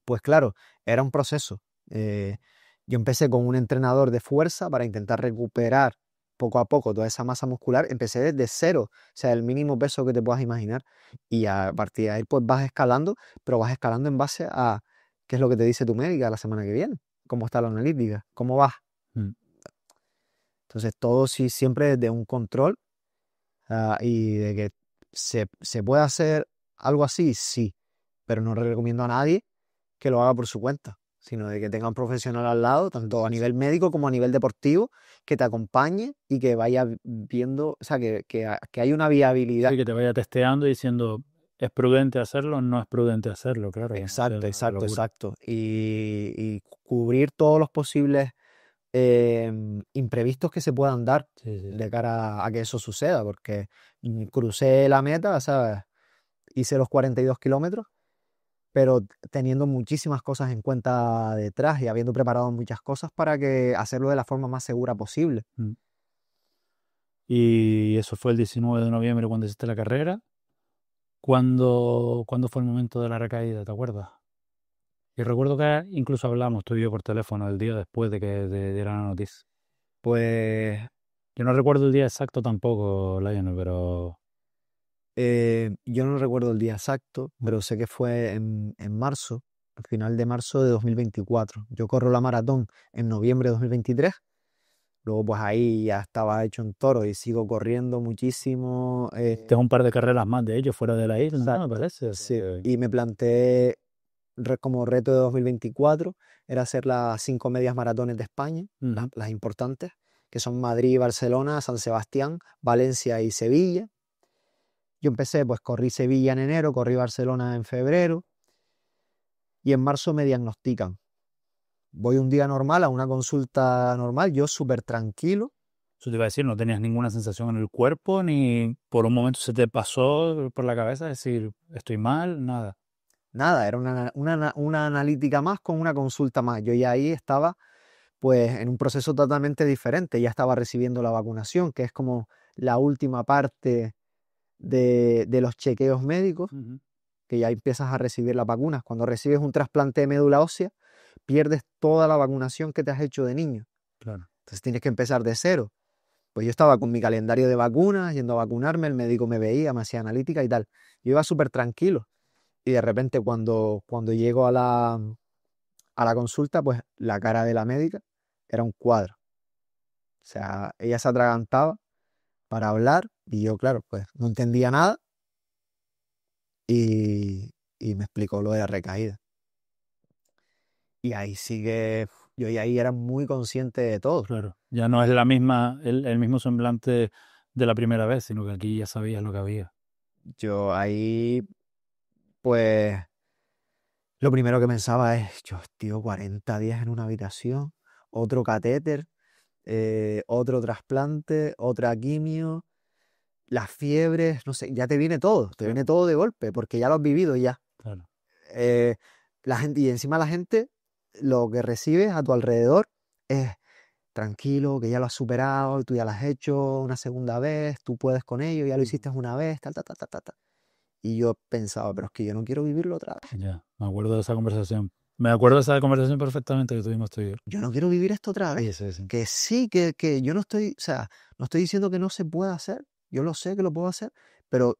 Pues claro, era un proceso. Yo empecé con un entrenador de fuerza para intentar recuperar poco a poco toda esa masa muscular. Empecé desde cero, o sea, el mínimo peso que te puedas imaginar. Y a partir de ahí pues vas escalando, pero vas escalando en base a qué es lo que te dice tu médica la semana que viene, cómo está la analítica, cómo vas. Mm. Entonces todo sí siempre desde un control, y de que se puede hacer algo así, sí, pero no recomiendo a nadie que lo haga por su cuenta, sino de que tenga un profesional al lado, tanto a nivel médico como a nivel deportivo, que te acompañe y que vaya viendo, o sea, que hay una viabilidad. Sí, que te vaya testeando y diciendo, ¿es prudente hacerlo? No es prudente hacerlo, claro. Que no sea una locura. Exacto. Y cubrir todos los posibles imprevistos que se puedan dar Sí, sí. de cara a que eso suceda, porque crucé la meta, ¿sabes? Hice los 42 kilómetros, pero teniendo muchísimas cosas en cuenta detrás y habiendo preparado muchas cosas para que hacerlo de la forma más segura posible. Mm. Y eso fue el 19 de noviembre cuando hiciste la carrera. ¿Cuándo fue el momento de la recaída? ¿Te acuerdas? Y recuerdo que incluso hablamos tú y yo por teléfono el día después de que te dieran la noticia. Pues Yo no recuerdo el día exacto tampoco, Lionel, pero yo no recuerdo el día exacto, pero sé que fue en marzo, al final de marzo de 2024. Yo corro la maratón en noviembre de 2023. Luego pues ahí ya estaba hecho en toro y sigo corriendo muchísimo. tengo un par de carreras más de ellos fuera de la isla, ¿no? Me Exacto, parece. O sea sí. que- Y me planteé como reto de 2024 era hacer las 5 medias maratones de España, Ujú. las importantes, que son Madrid, Barcelona, San Sebastián, Valencia y Sevilla. Yo empecé, pues corrí Sevilla en enero, corrí Barcelona en febrero y en marzo me diagnostican. Voy un día normal a una consulta normal, yo súper tranquilo. Eso te iba a decir, no tenías ninguna sensación en el cuerpo, ni por un momento se te pasó por la cabeza decir, estoy mal, nada. Nada, era una analítica más con una consulta más. Yo ya ahí estaba pues en un proceso totalmente diferente. Ya estaba recibiendo la vacunación, que es como la última parte de los chequeos médicos, Ujú. que ya empiezas a recibir las vacunas. Cuando recibes un trasplante de médula ósea, pierdes toda la vacunación que te has hecho de niño. Claro. Entonces tienes que empezar de cero. Pues yo estaba con mi calendario de vacunas, yendo a vacunarme, el médico me veía, me hacía analítica y tal. Yo iba súper tranquilo. Y de repente cuando llego a la consulta, pues la cara de la médica era un cuadro. O sea, ella se atragantaba para hablar y yo, claro, pues no entendía nada y me explicó lo de la recaída. Y ahí sí que yo y ahí era muy consciente de todo. Claro. Ya no es la misma, el mismo semblante de la primera vez, sino que aquí ya sabías lo que había. Yo ahí, pues, lo primero que pensaba es, yo, tío, 40 días en una habitación, otro catéter, otro trasplante, otra quimio, las fiebres, no sé, ya te viene todo, te Claro, viene todo de golpe, porque ya lo has vivido ya. claro. La gente, y encima la gente lo que recibes a tu alrededor es tranquilo, que ya lo has superado, tú ya lo has hecho una segunda vez, tú puedes con ello, ya lo hiciste una vez, tal, tal, tal, tal, tal, tal. Y yo pensaba, pero es que yo no quiero vivirlo otra vez. Ya, me acuerdo de esa conversación. Me acuerdo de esa conversación perfectamente que tuvimos tú y yo. Yo no quiero vivir esto otra vez. Sí, sí, sí. Que sí, que yo no estoy, o sea, no estoy diciendo que no se pueda hacer. Yo lo sé que lo puedo hacer, pero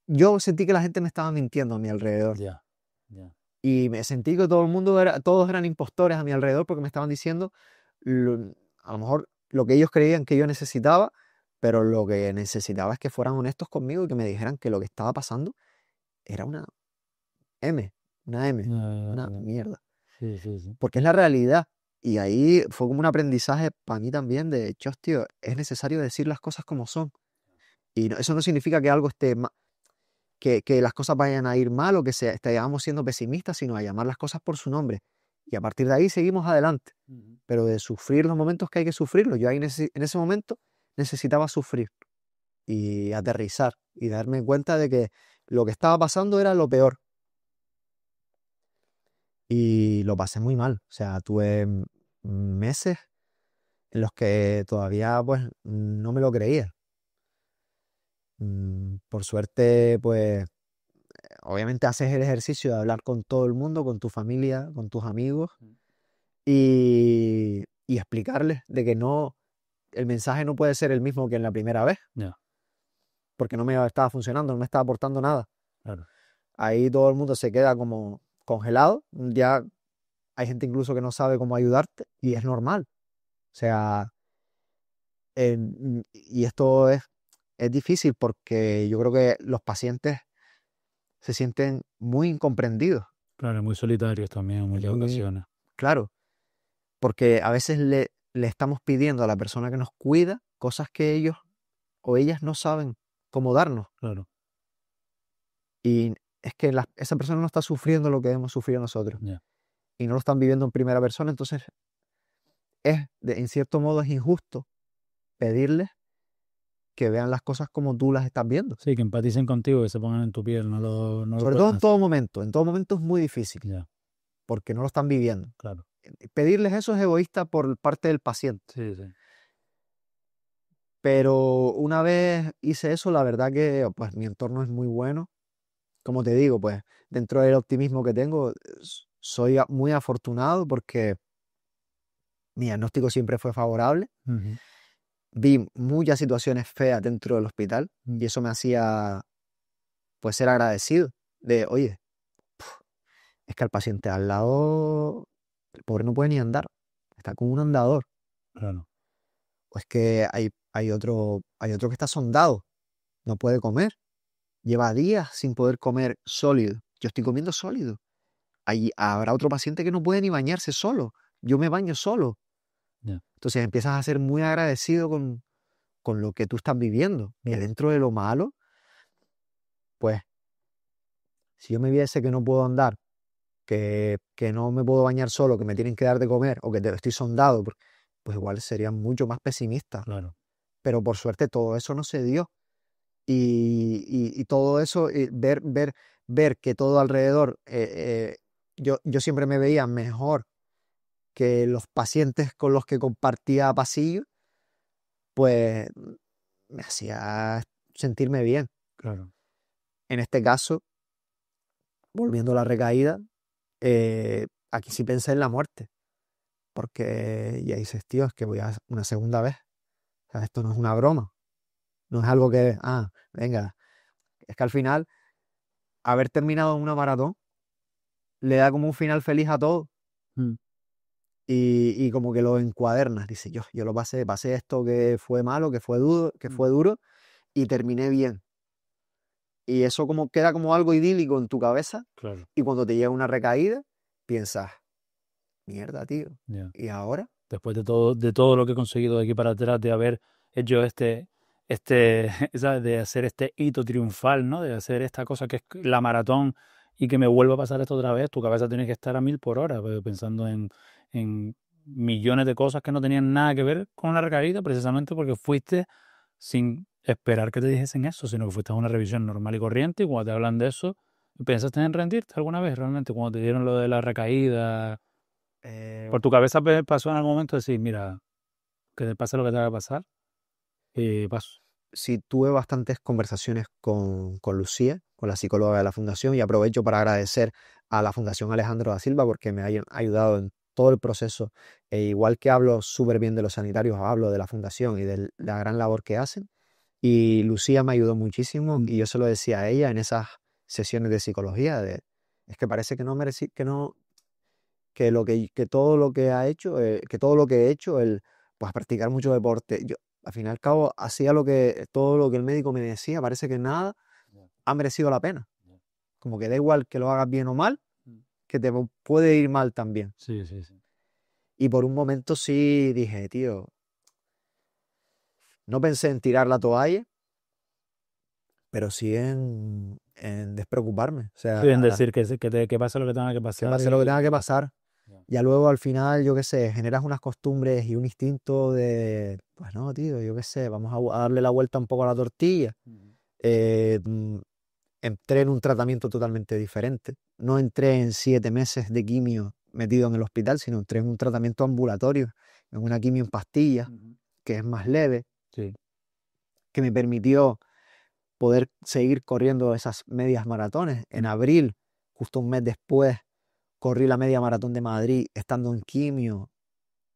yo sentí que la gente me estaba mintiendo a mi alrededor. Ya, ya. Y me sentí que todo el mundo todos eran impostores a mi alrededor porque me estaban diciendo a lo mejor lo que ellos creían que yo necesitaba, pero lo que necesitaba es que fueran honestos conmigo y que me dijeran que lo que estaba pasando era M, una M, Ya, ya, una ya. mierda. Sí, sí, sí. Porque es la realidad. Y ahí fue como un aprendizaje para mí también de, hecho, tío, es necesario decir las cosas como son. Y eso no significa que algo esté que las cosas vayan a ir mal o que estemos siendo pesimistas, sino a llamar las cosas por su nombre. Y a partir de ahí seguimos adelante. Pero de sufrir los momentos que hay que sufrirlos, yo ahí en ese momento necesitaba sufrir y aterrizar y darme cuenta de que lo que estaba pasando era lo peor. Y lo pasé muy mal. O sea, tuve meses en los que todavía pues no me lo creía. Por suerte, pues obviamente haces el ejercicio de hablar con todo el mundo, con tu familia, con tus amigos y explicarles de que no, el mensaje no puede ser el mismo que en la primera vez, Ya, porque no me estaba funcionando, no me estaba aportando nada. claro. Ahí todo el mundo se queda como congelado, ya hay gente incluso que no sabe cómo ayudarte y es normal. O sea, y esto es difícil porque yo creo que los pacientes se sienten muy incomprendidos. Claro, muy solitarios también en muchas ocasiones. Claro, porque a veces le estamos pidiendo a la persona que nos cuida cosas que ellos o ellas no saben cómo darnos. Claro, Y es que esa persona no está sufriendo lo que hemos sufrido nosotros ya. y no lo están viviendo en primera persona, entonces en cierto modo es injusto pedirles que vean las cosas como tú las estás viendo. Sí, que empaticen contigo, que se pongan en tu piel, no lo Sobre todo pueden hacer. en todo momento es muy difícil Ya, porque no lo están viviendo. claro. Pedirles eso es egoísta por parte del paciente. Sí, sí. Pero una vez hice eso, la verdad que pues mi entorno es muy bueno. Como te digo, pues dentro del optimismo que tengo, soy muy afortunado porque mi diagnóstico siempre fue favorable. Ujú. Vi muchas situaciones feas dentro del hospital y eso me hacía pues ser agradecido de, oye, es que al paciente al lado, el pobre no puede ni andar, está con un andador. Claro. O es que hay otro que está sondado, no puede comer, lleva días sin poder comer sólido. Yo estoy comiendo sólido. Habrá otro paciente que no puede ni bañarse solo. Yo me baño solo. Ya. Entonces empiezas a ser muy agradecido con lo que tú estás viviendo. Y dentro de lo malo, pues, si yo me viese que no puedo andar, que no me puedo bañar solo, que me tienen que dar de comer o que estoy sondado, pues igual sería mucho más pesimista. Claro. Pero por suerte todo eso no se dio. Y todo eso, ver que todo alrededor, yo siempre me veía mejor que los pacientes con los que compartía pasillo, pues me hacía sentirme bien. Claro. En este caso, volviendo a la recaída, aquí sí pensé en la muerte, porque ya dices, tío, es que voy a una segunda vez. O sea, esto no es una broma, no es algo que, venga, es que al final, haber terminado una maratón le da como un final feliz a todo Mm. y como que lo encuadernas. Dice, yo lo pasé esto que fue malo, que fue duro y terminé bien. Y eso como queda como algo idílico en tu cabeza Claro. y cuando te llega una recaída, piensas, mierda, tío, Ya. ¿y ahora? Después de todo lo que he conseguido de aquí para atrás, de haber hecho ¿sabes? De hacer este hito triunfal, ¿no? De hacer esta cosa que es la maratón y que me vuelva a pasar esto otra vez, tu cabeza tiene que estar a 1000 por hora, pensando en millones de cosas que no tenían nada que ver con la recaída, precisamente porque fuiste sin esperar que te dijesen eso, sino que fuiste a una revisión normal y corriente y cuando te hablan de eso, ¿pensaste en rendirte alguna vez realmente? Cuando te dieron lo de la recaída. Eh, Por tu cabeza pasó en algún momento decir, mira, que te pase lo que te va a pasar y paso. sí, tuve bastantes conversaciones con Lucía, con la psicóloga de la fundación, y aprovecho para agradecer a la Fundación Alejandro da Silva porque me ha ayudado en todo el proceso. E igual que hablo súper bien de los sanitarios, hablo de la fundación y de la gran labor que hacen. Y Lucía me ayudó muchísimo y yo se lo decía a ella en esas sesiones de psicología, es que parece que no merecí, que no, que todo lo que ha hecho, que todo lo que he hecho, pues practicar mucho deporte. Yo, al fin y al cabo, hacía todo lo que el médico me decía, parece que nada Ya, ha merecido la pena. ya. Como que da igual que lo hagas bien o mal, Mm. que te puede ir mal también. Sí, sí, sí. Y por un momento sí dije, tío, no pensé en tirar la toalla, pero sí en despreocuparme. O Sí, en sea, decir que pase lo que tenga que que pasar pase lo que y tenga que ya está. pasar. Ya. Ya luego al final, yo qué sé, generas unas costumbres y un instinto de, pues no, tío, yo qué sé, vamos a darle la vuelta un poco a la tortilla. Ujú. Eh, mm, Entré en un tratamiento totalmente diferente. No entré en 7 meses de quimio metido en el hospital, sino entré en un tratamiento ambulatorio, en una quimio en pastillas, Ujú. que es más leve, Sí. que me permitió poder seguir corriendo esas medias maratones. En Mm. abril, justo un mes después, corrí la media maratón de Madrid estando en quimio,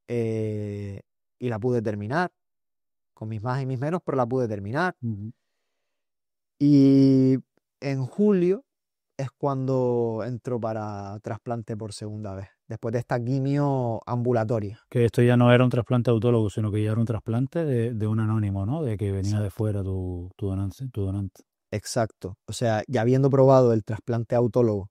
eh, y la pude terminar, con mis más y mis menos, pero la pude terminar. Ujú. Y en julio es cuando entro para trasplante por segunda vez, después de esta quimio ambulatoria. Que esto ya no era un trasplante autólogo, sino que ya era un trasplante de un anónimo, ¿no? De que venía de Exacto. fuera tu donante, tu donante. Exacto. O sea, ya habiendo probado el trasplante autólogo,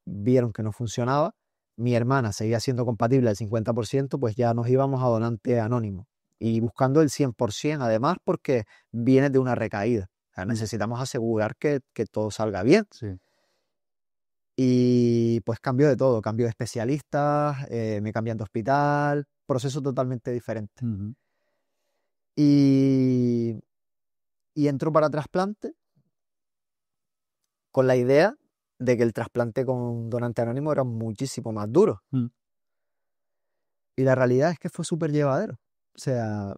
vieron que no funcionaba. Mi hermana seguía siendo compatible al 50%, pues ya nos íbamos a donante anónimo. Y buscando el 100%, además, porque viene de una recaída. O sea, Mm. necesitamos asegurar que todo salga bien. Sí. Y pues cambio de todo, cambio de especialistas, me cambian de hospital, proceso totalmente diferente. Ujú. Y, y entro para trasplante con la idea de que el trasplante con donante anónimo era muchísimo más duro. Mm. Y la realidad es que fue súper llevadero. O sea,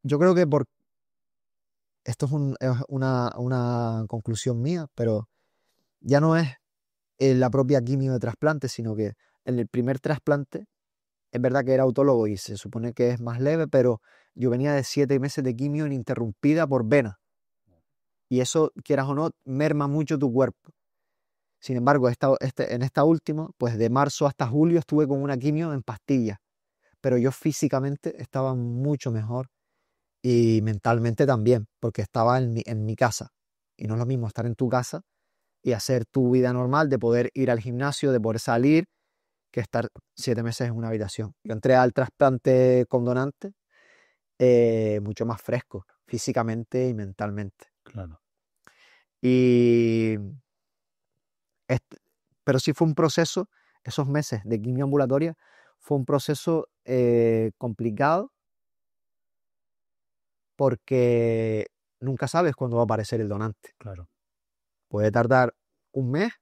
yo creo que esto es una conclusión mía, pero ya no es la propia quimio de trasplante, sino que en el primer trasplante es verdad que era autólogo y se supone que es más leve, pero yo venía de 7 meses de quimio ininterrumpida por vena. Y eso, quieras o no, merma mucho tu cuerpo. Sin embargo, en esta última, pues de marzo hasta julio estuve con una quimio en pastillas, pero yo físicamente estaba mucho mejor y mentalmente también, porque estaba en mi casa. Y no es lo mismo estar en tu casa y hacer tu vida normal, de poder ir al gimnasio, de poder salir, que estar 7 meses en una habitación. Yo entré al trasplante con donante mucho más fresco, físicamente y mentalmente. Claro. Y este- pero sí fue un proceso, esos meses de quimio ambulatoria, fue un proceso complicado porque nunca sabes cuándo va a aparecer el donante. Claro. Puede tardar un mes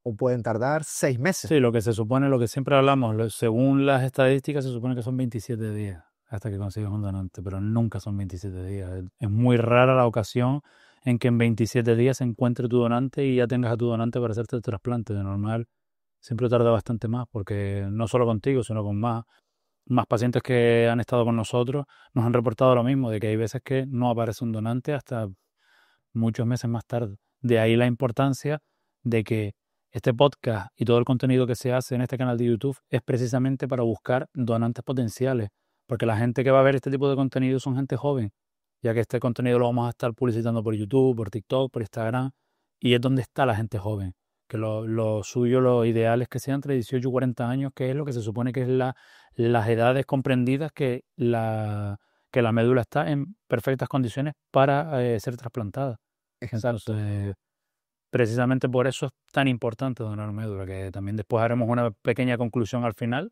o pueden tardar 6 meses. Sí, lo que se supone, lo que siempre hablamos, según las estadísticas, se supone que son 27 días hasta que consigues un donante, pero nunca son 27 días. Es muy rara la ocasión en que en 27 días se encuentre tu donante y ya tengas a tu donante para hacerte el trasplante. De normal, siempre tarda bastante más, porque no solo contigo, sino con más pacientes que han estado con nosotros, nos han reportado lo mismo, de que hay veces que no aparece un donante hasta muchos meses más tarde. De ahí la importancia de que este podcast y todo el contenido que se hace en este canal de YouTube es precisamente para buscar donantes potenciales, porque la gente que va a ver este tipo de contenido son gente joven, ya que este contenido lo vamos a estar publicitando por YouTube, por TikTok, por Instagram, y es donde está la gente joven, que lo suyo, lo ideal es que sean entre 18 y 40 años, que es lo que se supone que es las edades comprendidas que la médula está en perfectas condiciones para ser trasplantada. Exacto. Entonces, precisamente por eso es tan importante donar médula, que también después haremos una pequeña conclusión al final,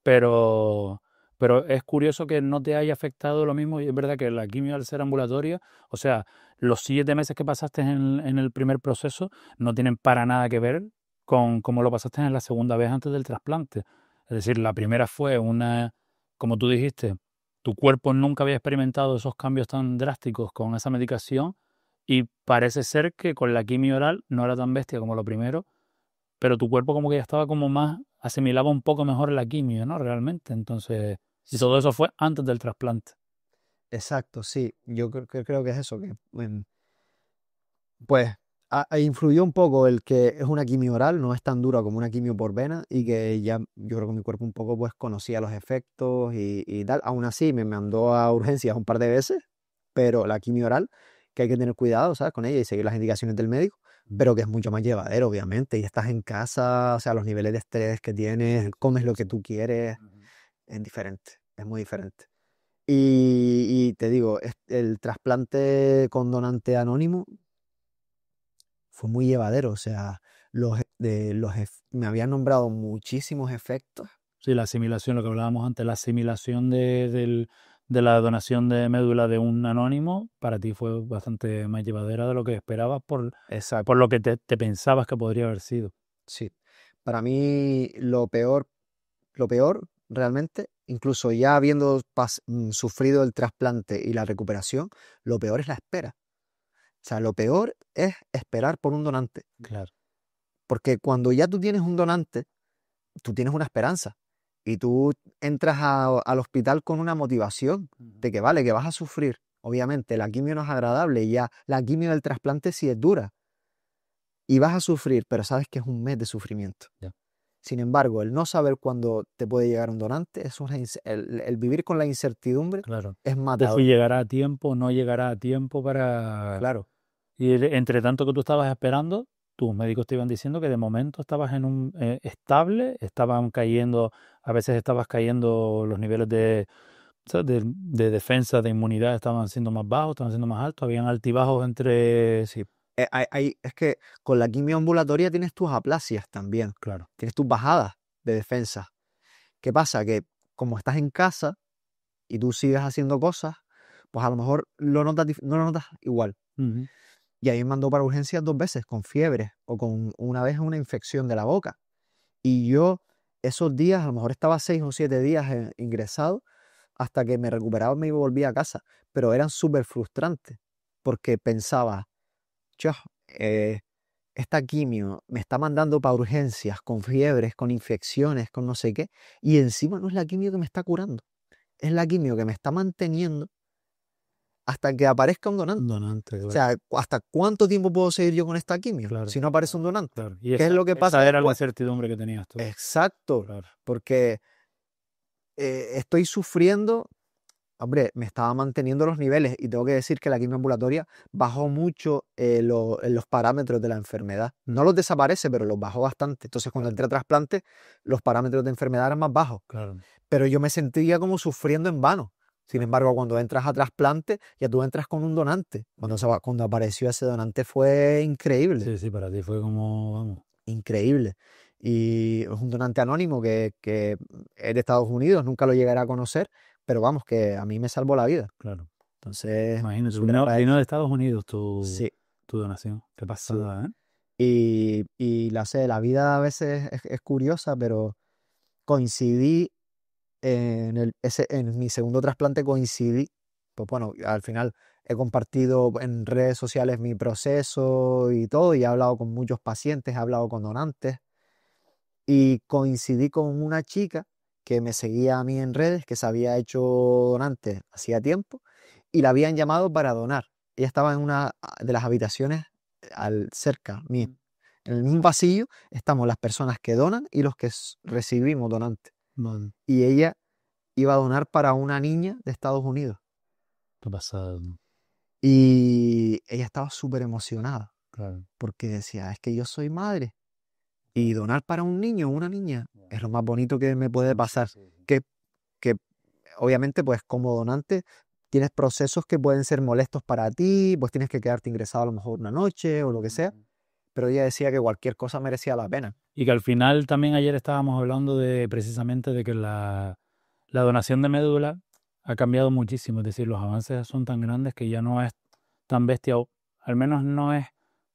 pero, pero es curioso que no te haya afectado lo mismo, y es verdad que la quimio al ser ambulatoria, o sea, los 7 meses que pasaste en el primer proceso no tienen para nada que ver con cómo lo pasaste en la segunda vez antes del trasplante. Es decir, la primera fue como tú dijiste, tu cuerpo nunca había experimentado esos cambios tan drásticos con esa medicación y parece ser que con la quimio oral no era tan bestia como lo primero, pero tu cuerpo como que ya estaba como más, asimilaba un poco mejor la quimio, ¿no? Realmente. Entonces, y todo Sí, eso fue antes del trasplante. exacto, sí. Yo creo que es eso, que pues influyó un poco el que es una quimio oral, no es tan dura como una quimio por vena y que ya yo creo que mi cuerpo un poco pues conocía los efectos y tal. Aún así me mandó a urgencias un par de veces, pero la quimio oral, que hay que tener cuidado, ¿sabes? Con ella y seguir las indicaciones del médico, pero que es mucho más llevadero, obviamente, y estás en casa, o sea, los niveles de estrés que tienes, comes lo que tú quieres, es diferente, es muy diferente. Y te digo, el trasplante con donante anónimo fue muy llevadero, o sea, me habían nombrado muchísimos efectos. Sí, la asimilación, lo que hablábamos antes, la asimilación de la donación de médula de un anónimo, para ti fue bastante más llevadera de lo que esperabas por Exacto, lo que te pensabas que podría haber sido. sí. Para mí lo peor realmente, incluso ya habiendo sufrido el trasplante y la recuperación, lo peor es la espera. O sea, lo peor es esperar por un donante, Claro. porque cuando ya tú tienes un donante, tú tienes una esperanza y tú entras al hospital con una motivación de que vale, que vas a sufrir. Obviamente, la quimio no es agradable y ya la quimio del trasplante sí es dura y vas a sufrir, pero sabes que es un mes de sufrimiento. Ya. Sin embargo, el no saber cuándo te puede llegar un donante, el vivir con la incertidumbre Claro. es De si matador. llegará a tiempo, no llegará a tiempo para... Claro, Y entre tanto que tú estabas esperando, tus médicos te iban diciendo que de momento estabas en un estable, estaban cayendo, a veces estabas cayendo los niveles ¿sabes? De defensa, de inmunidad estaban siendo más bajos, estaban siendo más altos, habían altibajos entre... sí. Es que con la quimio ambulatoria tienes tus aplasias también, Claro. tienes tus bajadas de defensa. ¿Qué pasa? Que como estás en casa y tú sigues haciendo cosas, pues a lo mejor no lo notas igual. Ujú. Y ahí me mandó para urgencias 2 veces, con fiebre o con una vez una infección de la boca. Y yo esos días, a lo mejor estaba 6 o 7 días ingresado hasta que me recuperaba y me volvía a casa. Pero eran súper frustrantes porque pensaba, "Chao, eh, esta quimio me está mandando para urgencias con fiebres, con infecciones, con no sé qué. Y encima no es la quimio que me está curando, es la quimio que me está manteniendo hasta que aparezca un Un donante. donante, O claro. sea, ¿hasta cuánto tiempo puedo seguir yo con esta quimio Claro, si no aparece un claro, donante? claro. Y ¿Qué es lo que pasa esa era la después? incertidumbre que tenías tú. Exacto, Claro. porque estoy sufriendo, hombre, me estaba manteniendo los niveles y tengo que decir que la quimio ambulatoria bajó mucho los parámetros de la enfermedad. No los desaparece, pero los bajó bastante. Entonces, cuando Claro, entré a trasplante, los parámetros de enfermedad eran más bajos, claro. pero yo me sentía como sufriendo en vano. Sin embargo, cuando entras a trasplante, ya tú entras con un donante. Cuando apareció ese donante fue increíble, Sí, sí, para ti fue como, vamos, increíble. Y es un donante anónimo que es de Estados Unidos, nunca lo llegaré a conocer, pero vamos, que a mí me salvó la vida. claro. Entonces, Imagínate, súper vino de agradecido. Estados Unidos tu, Sí, tu donación. Qué sí. pasada, ¿eh? Y la vida a veces es curiosa, pero coincidí en mi segundo trasplante coincidí, pues bueno, al final he compartido en redes sociales mi proceso y todo, y he hablado con muchos pacientes, he hablado con donantes, y coincidí con una chica que me seguía a mí en redes, que se había hecho donante hacía tiempo, y la habían llamado para donar. Ella estaba en una de las habitaciones cerca mío. En el mismo pasillo estamos las personas que donan y los que recibimos donantes. Vale, Y ella iba a donar para una niña de Estados Unidos. qué pasada, Y ella estaba súper emocionada claro. porque decía, es que yo soy madre y donar para un niño o una niña es lo más bonito que me puede pasar. Que, que obviamente pues como donante tienes procesos que pueden ser molestos para ti, pues tienes que quedarte ingresado a lo mejor una noche o lo que sea, pero ella decía que cualquier cosa merecía la pena. Y que al final también ayer estábamos hablando de precisamente de que la donación de médula ha cambiado muchísimo. Es decir, los avances son tan grandes que ya no es tan bestia, o al menos no es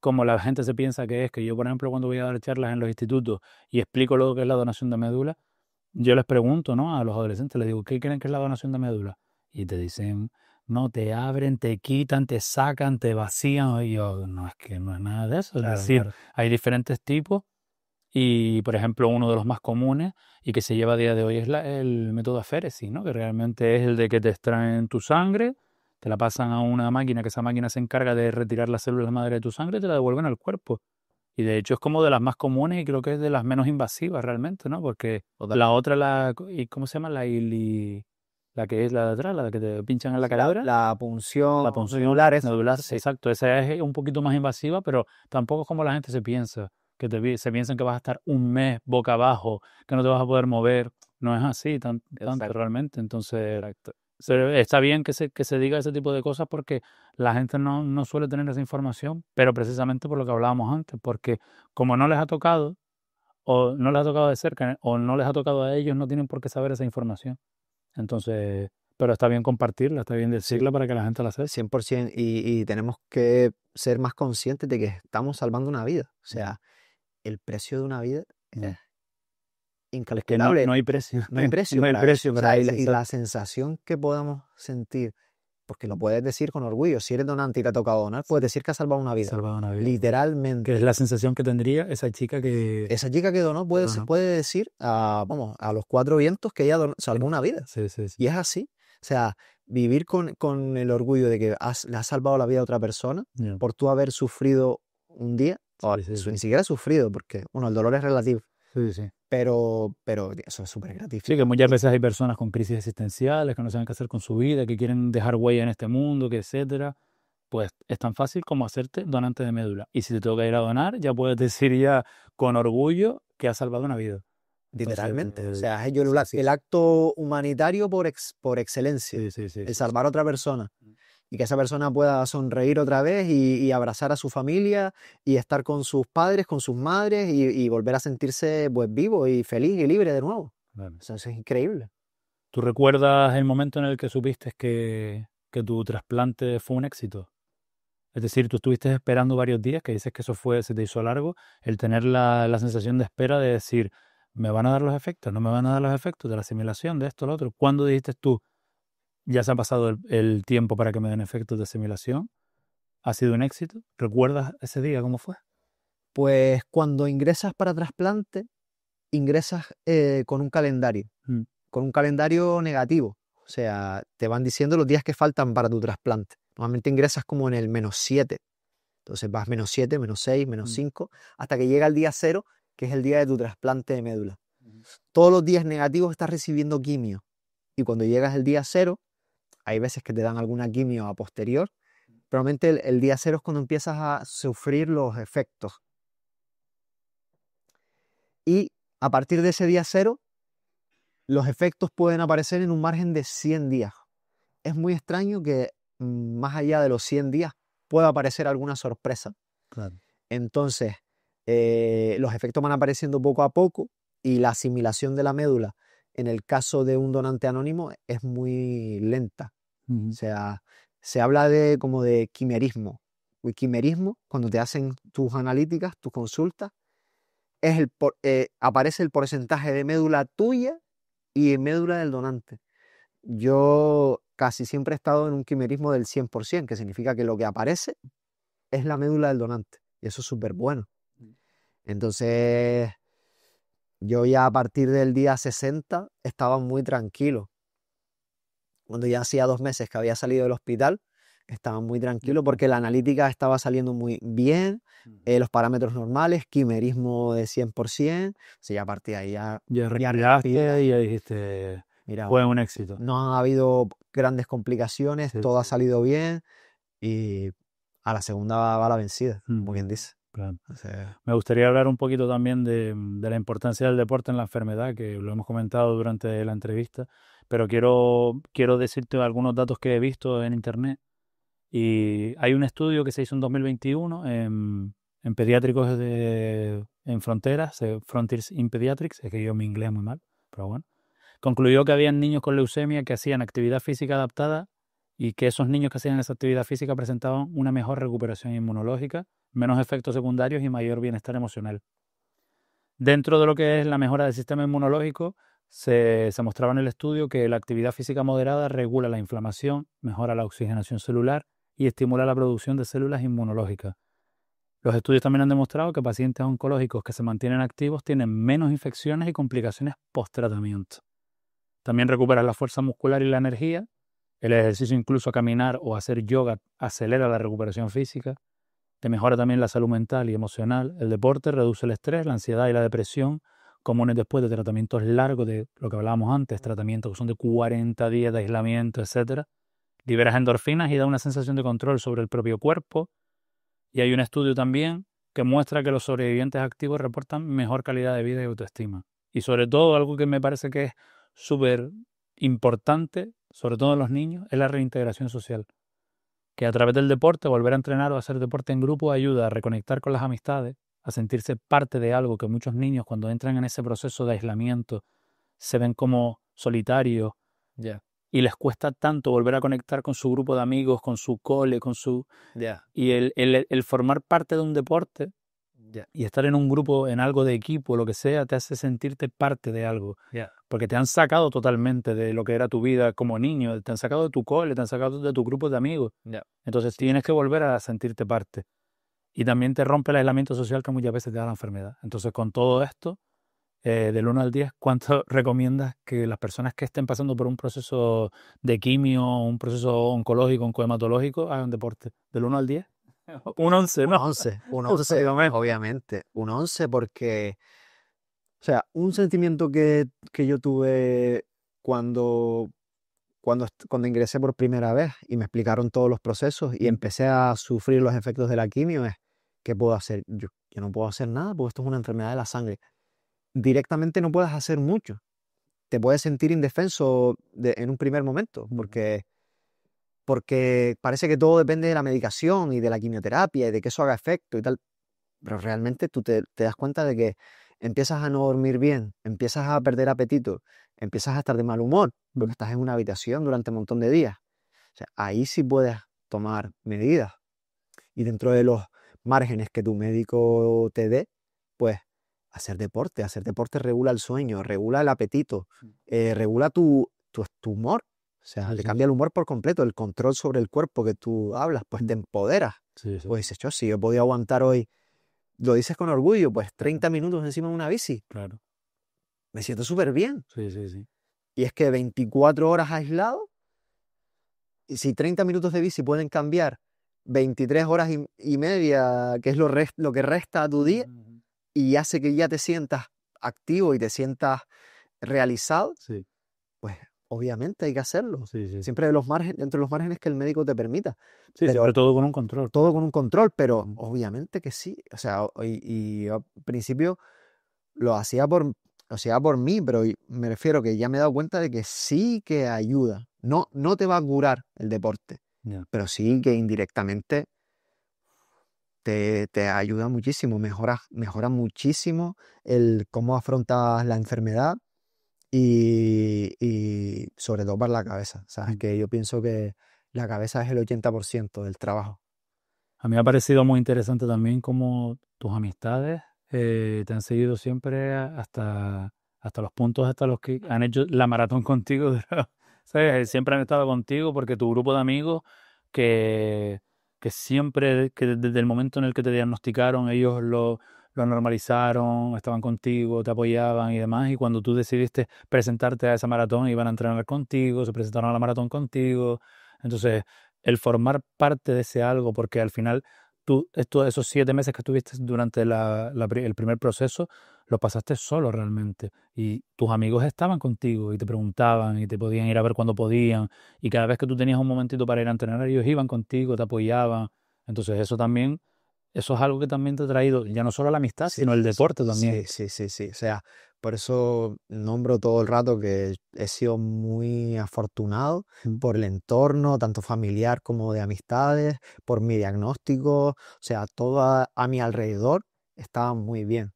como la gente se piensa que es. Que yo, por ejemplo, cuando voy a dar charlas en los institutos y explico lo que es la donación de médula, yo les pregunto, ¿no? A los adolescentes, les digo, ¿qué creen que es la donación de médula? Y te dicen, no, te abren, te quitan, te sacan, te vacían. Y yo, no, es que no es nada de eso. Es decir, hay diferentes tipos y, por ejemplo, uno de los más comunes y que se lleva a día de hoy es el método aféresis, ¿no? Que realmente es el de que te extraen tu sangre, te la pasan a una máquina, que esa máquina se encarga de retirar las células madre de tu sangre y te la devuelven al cuerpo. Y de hecho es como de las más comunes y creo que es de las menos invasivas realmente, ¿no? Porque la otra, ¿y cómo se llama? La que es la de atrás, la que te pinchan en la cadera. La punción La punción medular, sí. Exacto, esa es un poquito más invasiva, pero tampoco es como la gente se piensa, se piensan que vas a estar un mes boca abajo, que no te vas a poder mover. No es así tanto realmente. Entonces, está bien que se diga ese tipo de cosas porque la gente no suele tener esa información, pero precisamente por lo que hablábamos antes, porque como no les ha tocado, o no les ha tocado de cerca, o no les ha tocado a ellos, no tienen por qué saber esa información. Entonces, pero está bien compartirla, está bien decirla para que la gente la sepa. 100%, y tenemos que ser más conscientes de que estamos salvando una vida. O sea, el precio de una vida es incalculable. No hay precio. No hay precio. No hay precio O sea, para y eso. la sensación que podamos sentir, porque lo puedes decir con orgullo, si eres donante y te ha tocado donar, puedes decir que has salvado una vida. Salvado una vida. Literalmente. Que es la sensación que tendría esa chica que... Esa chica que donó puede decir a los cuatro vientos que ella salvó una vida. Sí. Y es así. O sea, vivir con el orgullo de que le has salvado la vida a otra persona por tú haber sufrido un día, ni siquiera sufrido, porque, bueno, el dolor es relativo. Sí. Pero eso es súper gratificante. Sí, que muchas veces hay personas con crisis existenciales que no saben qué hacer con su vida, que quieren dejar huella en este mundo, que etcétera. Pues es tan fácil como hacerte donante de médula. Y si te toca ir a donar, ya puedes decir ya con orgullo que has salvado una vida. Literalmente. O sea, es el acto humanitario por excelencia. El salvar a otra persona. Y que esa persona pueda sonreír otra vez y abrazar a su familia y estar con sus padres, con sus madres y volver a sentirse pues vivo y feliz y libre de nuevo. Claro. Eso es increíble. ¿Tú recuerdas el momento en el que supiste que tu trasplante fue un éxito? Es decir, tú estuviste esperando varios días, que dices que eso se te hizo largo, el tener la sensación de espera de decir, ¿me van a dar los efectos? ¿No me van a dar los efectos de la asimilación, de esto, lo otro? ¿Cuándo dijiste tú, ya se ha pasado el tiempo para que me den efectos de asimilación? ¿Ha sido un éxito? ¿Recuerdas ese día cómo fue? Pues cuando ingresas para trasplante, ingresas con un calendario, con un calendario negativo. O sea, te van diciendo los días que faltan para tu trasplante. Normalmente ingresas como en el -7. Entonces vas -7, -6, -5, hasta que llega el día 0, que es el día de tu trasplante de médula. Todos los días negativos estás recibiendo quimio. Y cuando llegas el día 0, hay veces que te dan alguna quimio a posterior. Probablemente el día 0 es cuando empiezas a sufrir los efectos. Y a partir de ese día 0, los efectos pueden aparecer en un margen de 100 días. Es muy extraño que más allá de los 100 días pueda aparecer alguna sorpresa. Claro. Entonces, los efectos van apareciendo poco a poco y la asimilación de la médula, en el caso de un donante anónimo, es muy lenta. O sea, se habla como de quimerismo. El quimerismo, cuando te hacen tus analíticas, tus consultas, aparece el porcentaje de médula tuya y médula del donante. Yo casi siempre he estado en un quimerismo del 100%, que significa que lo que aparece es la médula del donante. Y eso es súper bueno. Entonces, yo ya a partir del día 60 estaba muy tranquilo. Cuando ya hacía 2 meses que había salido del hospital, estaba muy tranquilo porque la analítica estaba saliendo muy bien, los parámetros normales, quimerismo de 100%. O sea, ya a partir de ahí ya respiraste y ya dijiste, mira, fue un éxito. No ha habido grandes complicaciones, todo ha salido bien y a la segunda va la vencida, como quien dice. Claro. O sea, me gustaría hablar un poquito también de la importancia del deporte en la enfermedad, que lo hemos comentado durante la entrevista, pero quiero decirte algunos datos que he visto en internet. Y hay un estudio que se hizo en 2021 en pediátricos en Fronteras, Frontiers in Pediatrics, es que yo mi inglés es muy mal, pero bueno. Concluyó que habían niños con leucemia que hacían actividad física adaptada y que esos niños que hacían esa actividad física presentaban una mejor recuperación inmunológica, menos efectos secundarios y mayor bienestar emocional. Dentro de lo que es la mejora del sistema inmunológico, se mostraba en el estudio que la actividad física moderada regula la inflamación, mejora la oxigenación celular y estimula la producción de células inmunológicas. Los estudios también han demostrado que pacientes oncológicos que se mantienen activos tienen menos infecciones y complicaciones post-tratamiento. También recuperan la fuerza muscular y la energía. El ejercicio, incluso caminar o hacer yoga, acelera la recuperación física. Te mejora también la salud mental y emocional. El deporte reduce el estrés, la ansiedad y la depresión, comunes después de tratamientos largos de lo que hablábamos antes, tratamientos que son de 40 días de aislamiento, etc. Liberas endorfinas y da una sensación de control sobre el propio cuerpo. Y hay un estudio también que muestra que los sobrevivientes activos reportan mejor calidad de vida y autoestima. Y sobre todo, algo que me parece que es súper importante, sobre todo en los niños, es la reintegración social. Que a través del deporte, volver a entrenar o hacer deporte en grupo ayuda a reconectar con las amistades, a sentirse parte de algo que muchos niños cuando entran en ese proceso de aislamiento se ven como solitarios y les cuesta tanto volver a conectar con su grupo de amigos, con su cole, con su... Y el formar parte de un deporte y estar en un grupo, en algo de equipo, lo que sea, te hace sentirte parte de algo. Porque te han sacado totalmente de lo que era tu vida como niño, te han sacado de tu cole, te han sacado de tu grupo de amigos. Entonces tienes que volver a sentirte parte. Y también te rompe el aislamiento social que muchas veces te da la enfermedad. Entonces, con todo esto, del 1 al 10, ¿cuánto recomiendas que las personas que estén pasando por un proceso de quimio, un proceso oncológico, oncohematológico, hagan deporte? ¿Del 1 al 10? Un 11, ¿no? Un 11, obviamente. Un 11 porque, o sea, un sentimiento que yo tuve cuando ingresé por primera vez y me explicaron todos los procesos y empecé a sufrir los efectos de la quimio es, ¿qué puedo hacer? Yo no puedo hacer nada porque esto es una enfermedad de la sangre. Directamente no puedes hacer mucho. Te puedes sentir indefenso en un primer momento porque parece que todo depende de la medicación y de la quimioterapia y de que eso haga efecto y tal. Pero realmente tú te das cuenta de que empiezas a no dormir bien, empiezas a perder apetito, empiezas a estar de mal humor porque estás en una habitación durante un montón de días. O sea, ahí sí puedes tomar medidas. Y dentro de los márgenes que tu médico te dé, pues hacer deporte. Hacer deporte regula el sueño, regula el apetito, regula tu humor. O sea, te cambia el humor por completo, el control sobre el cuerpo que tú hablas, pues te empoderas. Pues dices, yo sí, yo he podido aguantar hoy, lo dices con orgullo, pues 30 minutos encima de una bici. Claro. Me siento súper bien. Sí. Y es que 24 horas aislado, y si 30 minutos de bici pueden cambiar 23 horas y media, que es lo que resta a tu día, y hace que ya te sientas activo y te sientas realizado, pues obviamente hay que hacerlo. Siempre dentro de los márgenes que el médico te permita. Sí, pero todo con un control. Todo con un control, pero obviamente que sí. O sea, y al principio lo hacía por mí, pero me refiero que ya me he dado cuenta de que sí que ayuda. No te va a curar el deporte, pero sí que indirectamente te ayuda muchísimo, mejora muchísimo el cómo afrontas la enfermedad y sobre todo para la cabeza. ¿Sabes? Que yo pienso que la cabeza es el 80% del trabajo. A mí me ha parecido muy interesante también cómo tus amistades te han seguido siempre hasta los puntos hasta los que han hecho la maratón contigo. ¿Sabes? Siempre han estado contigo porque tu grupo de amigos que siempre, que desde el momento en el que te diagnosticaron, ellos lo normalizaron, estaban contigo, te apoyaban y demás. Y cuando tú decidiste presentarte a esa maratón, iban a entrenar contigo, se presentaron a la maratón contigo. Entonces, el formar parte de ese algo, porque al final tú, esos 7 meses que estuviste durante el primer proceso, lo pasaste solo realmente. Y tus amigos estaban contigo y te preguntaban y te podían ir a ver cuando podían. Y cada vez que tú tenías un momentito para ir a entrenar, ellos iban contigo, te apoyaban. Entonces eso es algo que también te ha traído, ya no solo la amistad, sino el deporte también. Sí. O sea, por eso nombro todo el rato que he sido muy afortunado por el entorno, tanto familiar como de amistades, por mi diagnóstico. O sea, todo a mi alrededor estaba muy bien.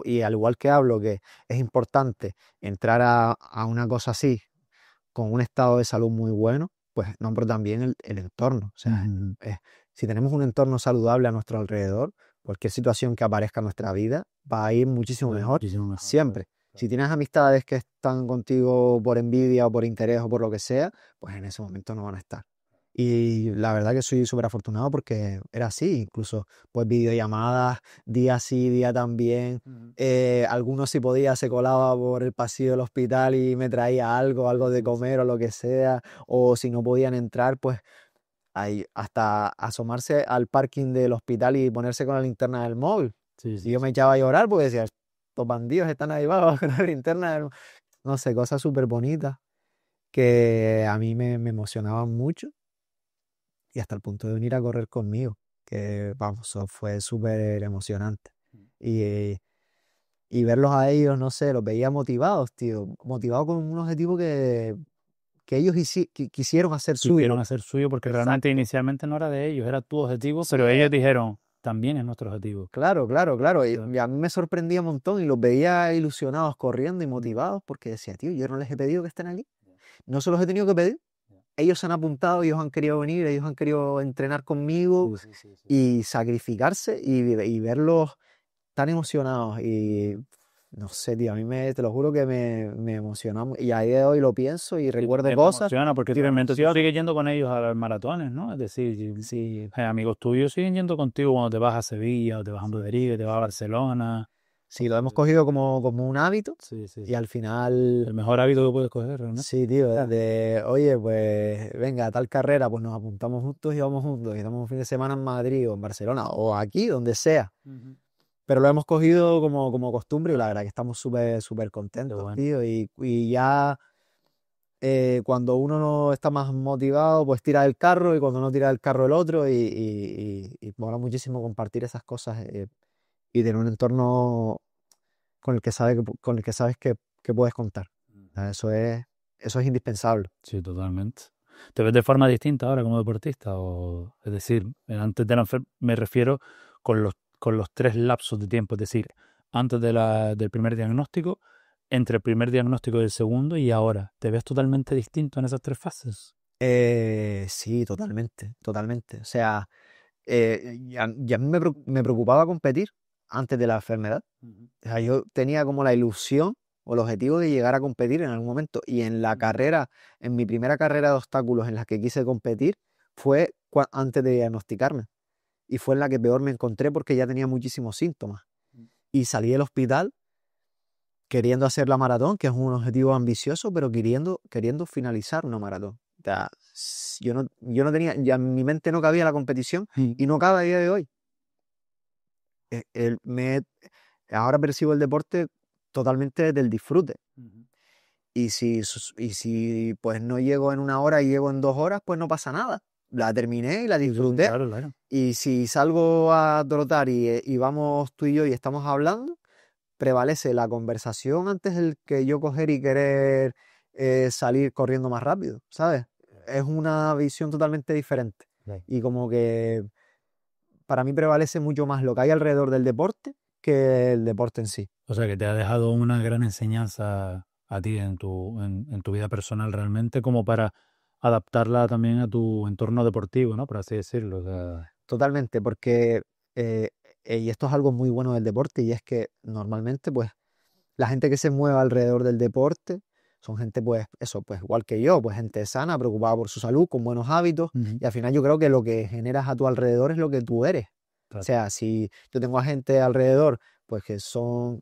Y al igual que hablo que es importante entrar a una cosa así con un estado de salud muy bueno, pues nombro también el entorno. O sea, si tenemos un entorno saludable a nuestro alrededor, cualquier situación que aparezca en nuestra vida va a ir muchísimo mejor, siempre. Si tienes amistades que están contigo por envidia o por interés o por lo que sea, pues en ese momento no van a estar. Y la verdad que soy súper afortunado porque era así, incluso pues videollamadas, día sí, día también. Algunos si podía se colaba por el pasillo del hospital y me traía algo de comer o lo que sea, o si no podían entrar, pues ahí, hasta asomarse al parking del hospital y ponerse con la linterna del móvil. Y yo me echaba a llorar porque decía, estos bandidos están ahí abajo con la linterna no sé, cosas súper bonitas que a mí me emocionaban mucho y hasta el punto de venir a correr conmigo, que vamos, eso fue súper emocionante. Y, y verlos a ellos, no sé, los veía motivados, tío, motivados con un objetivo que ellos quisieron hacer Quisieron suyo. hacer suyo porque realmente Exacto. inicialmente no era de ellos, era tu objetivo, Sí, pero ellos dijeron, también es nuestro objetivo. claro, claro, claro. Claro. Y a mí me sorprendía un montón y los veía ilusionados corriendo y motivados porque decía, tío, yo no les he pedido que estén aquí. No se los he tenido que pedir. Ellos se han apuntado, ellos han querido venir, ellos han querido entrenar conmigo y sacrificarse y verlos tan emocionados. Y no sé, tío, a mí te lo juro que me emociona. Y a día de hoy lo pienso y recuerdo Te cosas. emociona porque Tío, realmente tú sí, sigues yendo con ellos a los maratones, ¿no? Es decir, sí, amigos tuyos siguen yendo contigo cuando te vas a Sevilla o te vas a Madrid, te vas a Barcelona. sí, lo hemos cogido como un hábito Sí, sí, y sí. al El final. mejor hábito que puedes coger, realmente. Sí, tío, oye, pues venga, a tal carrera, pues nos apuntamos juntos y vamos juntos y estamos un fin de semana en Madrid o en Barcelona o aquí, donde sea. Pero lo hemos cogido como costumbre y la verdad que estamos súper, súper Qué contentos, bueno. tío. Y ya cuando uno no está más motivado, pues tira el carro y cuando no tira el carro el otro y mola muchísimo compartir esas cosas y tener un entorno con el que sabes que puedes contar. O sea, eso es indispensable. Sí, totalmente. ¿Te ves de forma distinta ahora como deportista? O, es decir, antes de la me refiero con los 3 lapsos de tiempo, es decir, antes del primer diagnóstico, entre el primer diagnóstico y el segundo y ahora. ¿Te ves totalmente distinto en esas 3 fases? Sí, totalmente, totalmente. O sea, ya a mí me preocupaba competir antes de la enfermedad. O sea, yo tenía como la ilusión o el objetivo de llegar a competir en algún momento. Y en la carrera, en mi primera carrera de obstáculos en la que quise competir, fue antes de diagnosticarme. Y fue en la que peor me encontré porque ya tenía muchísimos síntomas. Y salí del hospital queriendo hacer la maratón, que es un objetivo ambicioso, pero queriendo finalizar una maratón. O sea, yo no tenía, ya en mi mente no cabía la competición y no cabe a día de hoy. Eh, el- me, Ahora percibo el deporte totalmente del disfrute. Y si pues no llego en 1 hora y llego en 2 horas, pues no pasa nada. La terminé y la disfruté. Claro, claro. Y si salgo a trotar y vamos tú y yo y estamos hablando, prevalece la conversación antes del que yo coger y querer salir corriendo más rápido, ¿sabes? Es una visión totalmente diferente. Claro. Y como que para mí prevalece mucho más lo que hay alrededor del deporte que el deporte en sí. O sea, que te ha dejado una gran enseñanza a ti en tu vida personal realmente, como para adaptarla también a tu entorno deportivo, ¿no? Por así decirlo. O sea, Totalmente, porque, eh, y esto es algo muy bueno del deporte, y es que normalmente, pues, la gente que se mueve alrededor del deporte son gente, pues, eso, pues, igual que yo, pues, gente sana, preocupada por su salud, con buenos hábitos, y al final yo creo que lo que generas a tu alrededor es lo que tú eres. O claro. sea, si yo tengo a gente alrededor, pues, que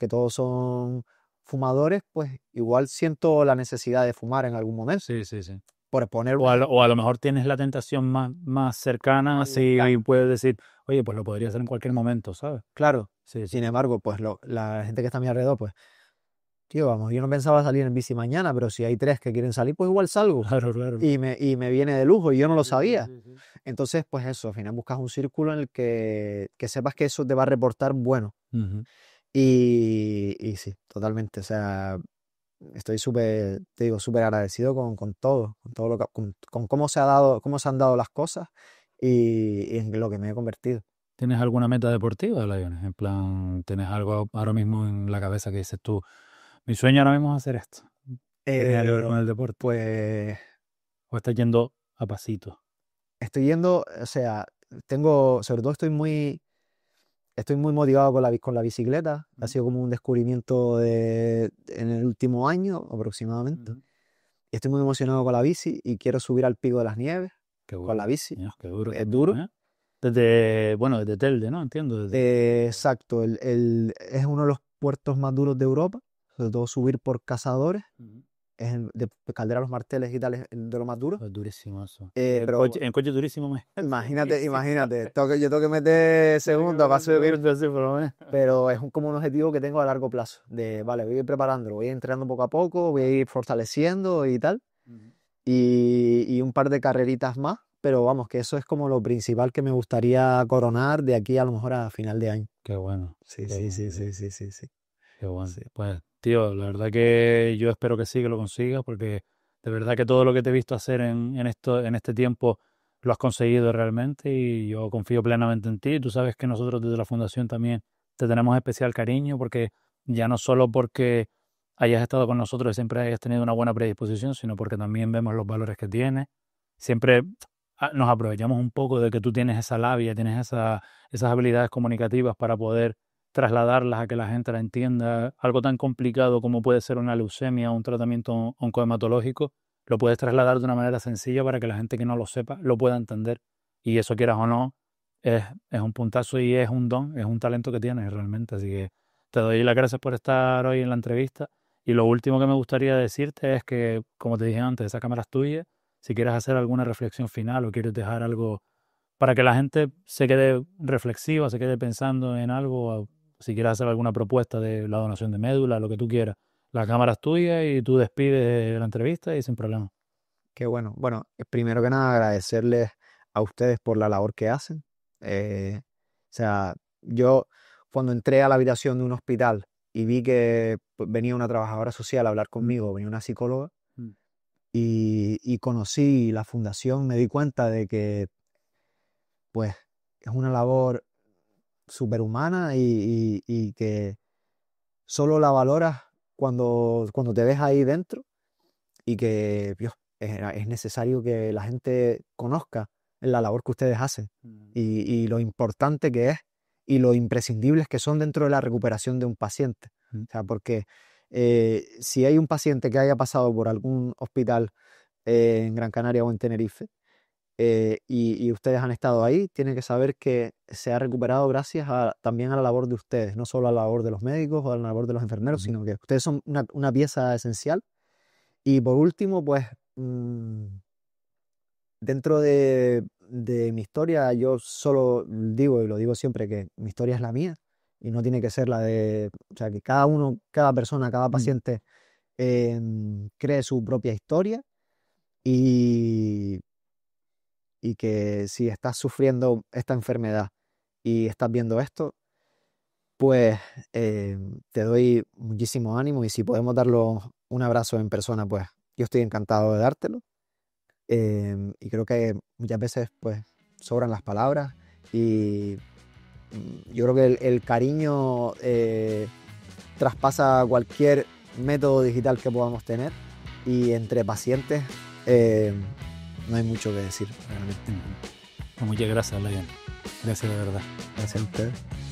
todos son fumadores, pues, igual siento la necesidad de fumar en algún momento, Sí, sí, sí. por poner un O a, lo, ejemplo. o a lo mejor tienes la tentación más cercana, así, y puedes decir, oye, pues lo podría hacer en cualquier momento, ¿sabes? Claro, Sí, sí. sin embargo, pues la gente que está a mi alrededor, pues, tío, vamos, yo no pensaba salir en bici mañana, pero si hay 3 que quieren salir, pues igual salgo. Claro, claro. Y me viene de lujo y yo no lo Sí, sí, sabía. sí, sí. Entonces, pues eso, al final buscas un círculo en el que sepas que eso te va a reportar bueno. Ujú. Y sí, totalmente. O sea, estoy súper, te digo, súper agradecido con todo con cómo se han dado las cosas y en lo que me he convertido. ¿Tienes alguna meta deportiva, Lion? En plan, ¿tienes algo ahora mismo en la cabeza que dices tú, mi sueño ahora mismo es hacer esto? ¿Tiene algo que ver Eh, con el deporte? pues ¿O estás yendo a pasito? estoy yendo, o sea, sobre todo estoy muy estoy muy motivado con la bicicleta. Ha sido como un descubrimiento en el último año aproximadamente. Y estoy muy emocionado con la bici y quiero subir al Pico de las Nieves Qué con bueno. la bici. Dios, qué duro Es también, duro. ¿eh? Desde Telde, ¿no? Entiendo. Exacto, es uno de los puertos más duros de Europa, sobre todo subir por Cazadores, de Caldera Los Marteles y tal, es de lo más duro. Es durísimo eso. Pero En coche durísimo me. imagínate, yo tengo que meter segundos para subir, pero es como un objetivo que tengo a largo plazo, vale, voy a ir preparándolo, voy a ir entrenando poco a poco, voy a ir fortaleciendo y tal, y un par de carreritas más, pero vamos, que eso es como lo principal que me gustaría coronar de aquí a lo mejor a final de año. Qué bueno. Sí. Qué bueno. Sí. Pues, tío, la verdad que yo espero que sí, que lo consigas, porque de verdad que todo lo que te he visto hacer en este tiempo lo has conseguido realmente y yo confío plenamente en ti. Tú sabes que nosotros desde la Fundación también te tenemos especial cariño, porque ya no solo porque hayas estado con nosotros y siempre hayas tenido una buena predisposición, sino porque también vemos los valores que tienes. Siempre nos aprovechamos un poco de que tú tienes esa labia, tienes esas habilidades comunicativas para poder trasladarlas a que la gente la entienda. Algo tan complicado como puede ser una leucemia o un tratamiento oncohematológico, lo puedes trasladar de una manera sencilla para que la gente que no lo sepa lo pueda entender. Y eso, quieras o no, es un puntazo y es un don, es un talento que tienes realmente. Así que te doy las gracias por estar hoy en la entrevista. Y lo último que me gustaría decirte es que, como te dije antes, esa cámara es tuya. Si quieres hacer alguna reflexión final o quieres dejar algo para que la gente se quede reflexiva, se quede pensando en algo, si quieres hacer alguna propuesta de la donación de médula, lo que tú quieras. La cámara es tuya y tú despides la entrevista y sin problema. Qué bueno. Bueno, primero que nada agradecerles a ustedes por la labor que hacen. O sea, yo cuando entré a la habitación de un hospital y vi que pues, venía una trabajadora social a hablar conmigo, venía una psicóloga, y conocí la fundación, me di cuenta de que pues es una labor superhumana y que solo la valoras cuando te ves ahí dentro y que Dios, es necesario que la gente conozca la labor que ustedes hacen y lo importante que es y lo imprescindibles que son dentro de la recuperación de un paciente. O sea, porque si hay un paciente que haya pasado por algún hospital en Gran Canaria o en Tenerife, y ustedes han estado ahí, tienen que saber que se ha recuperado gracias también a la labor de ustedes, no solo a la labor de los médicos o a la labor de los enfermeros, sino que ustedes son una pieza esencial. Y por último, pues dentro de mi historia, yo solo digo, y lo digo siempre, que mi historia es la mía y no tiene que ser la de, o sea, que cada persona, cada paciente cree su propia historia y, y que si estás sufriendo esta enfermedad y estás viendo esto, pues te doy muchísimo ánimo y si podemos darlo un abrazo en persona, pues yo estoy encantado de dártelo. Y creo que muchas veces pues sobran las palabras y yo creo que el cariño traspasa cualquier método digital que podamos tener y entre pacientes no hay mucho que decir realmente. Muchas gracias, Lion. Gracias de verdad. Gracias a ustedes.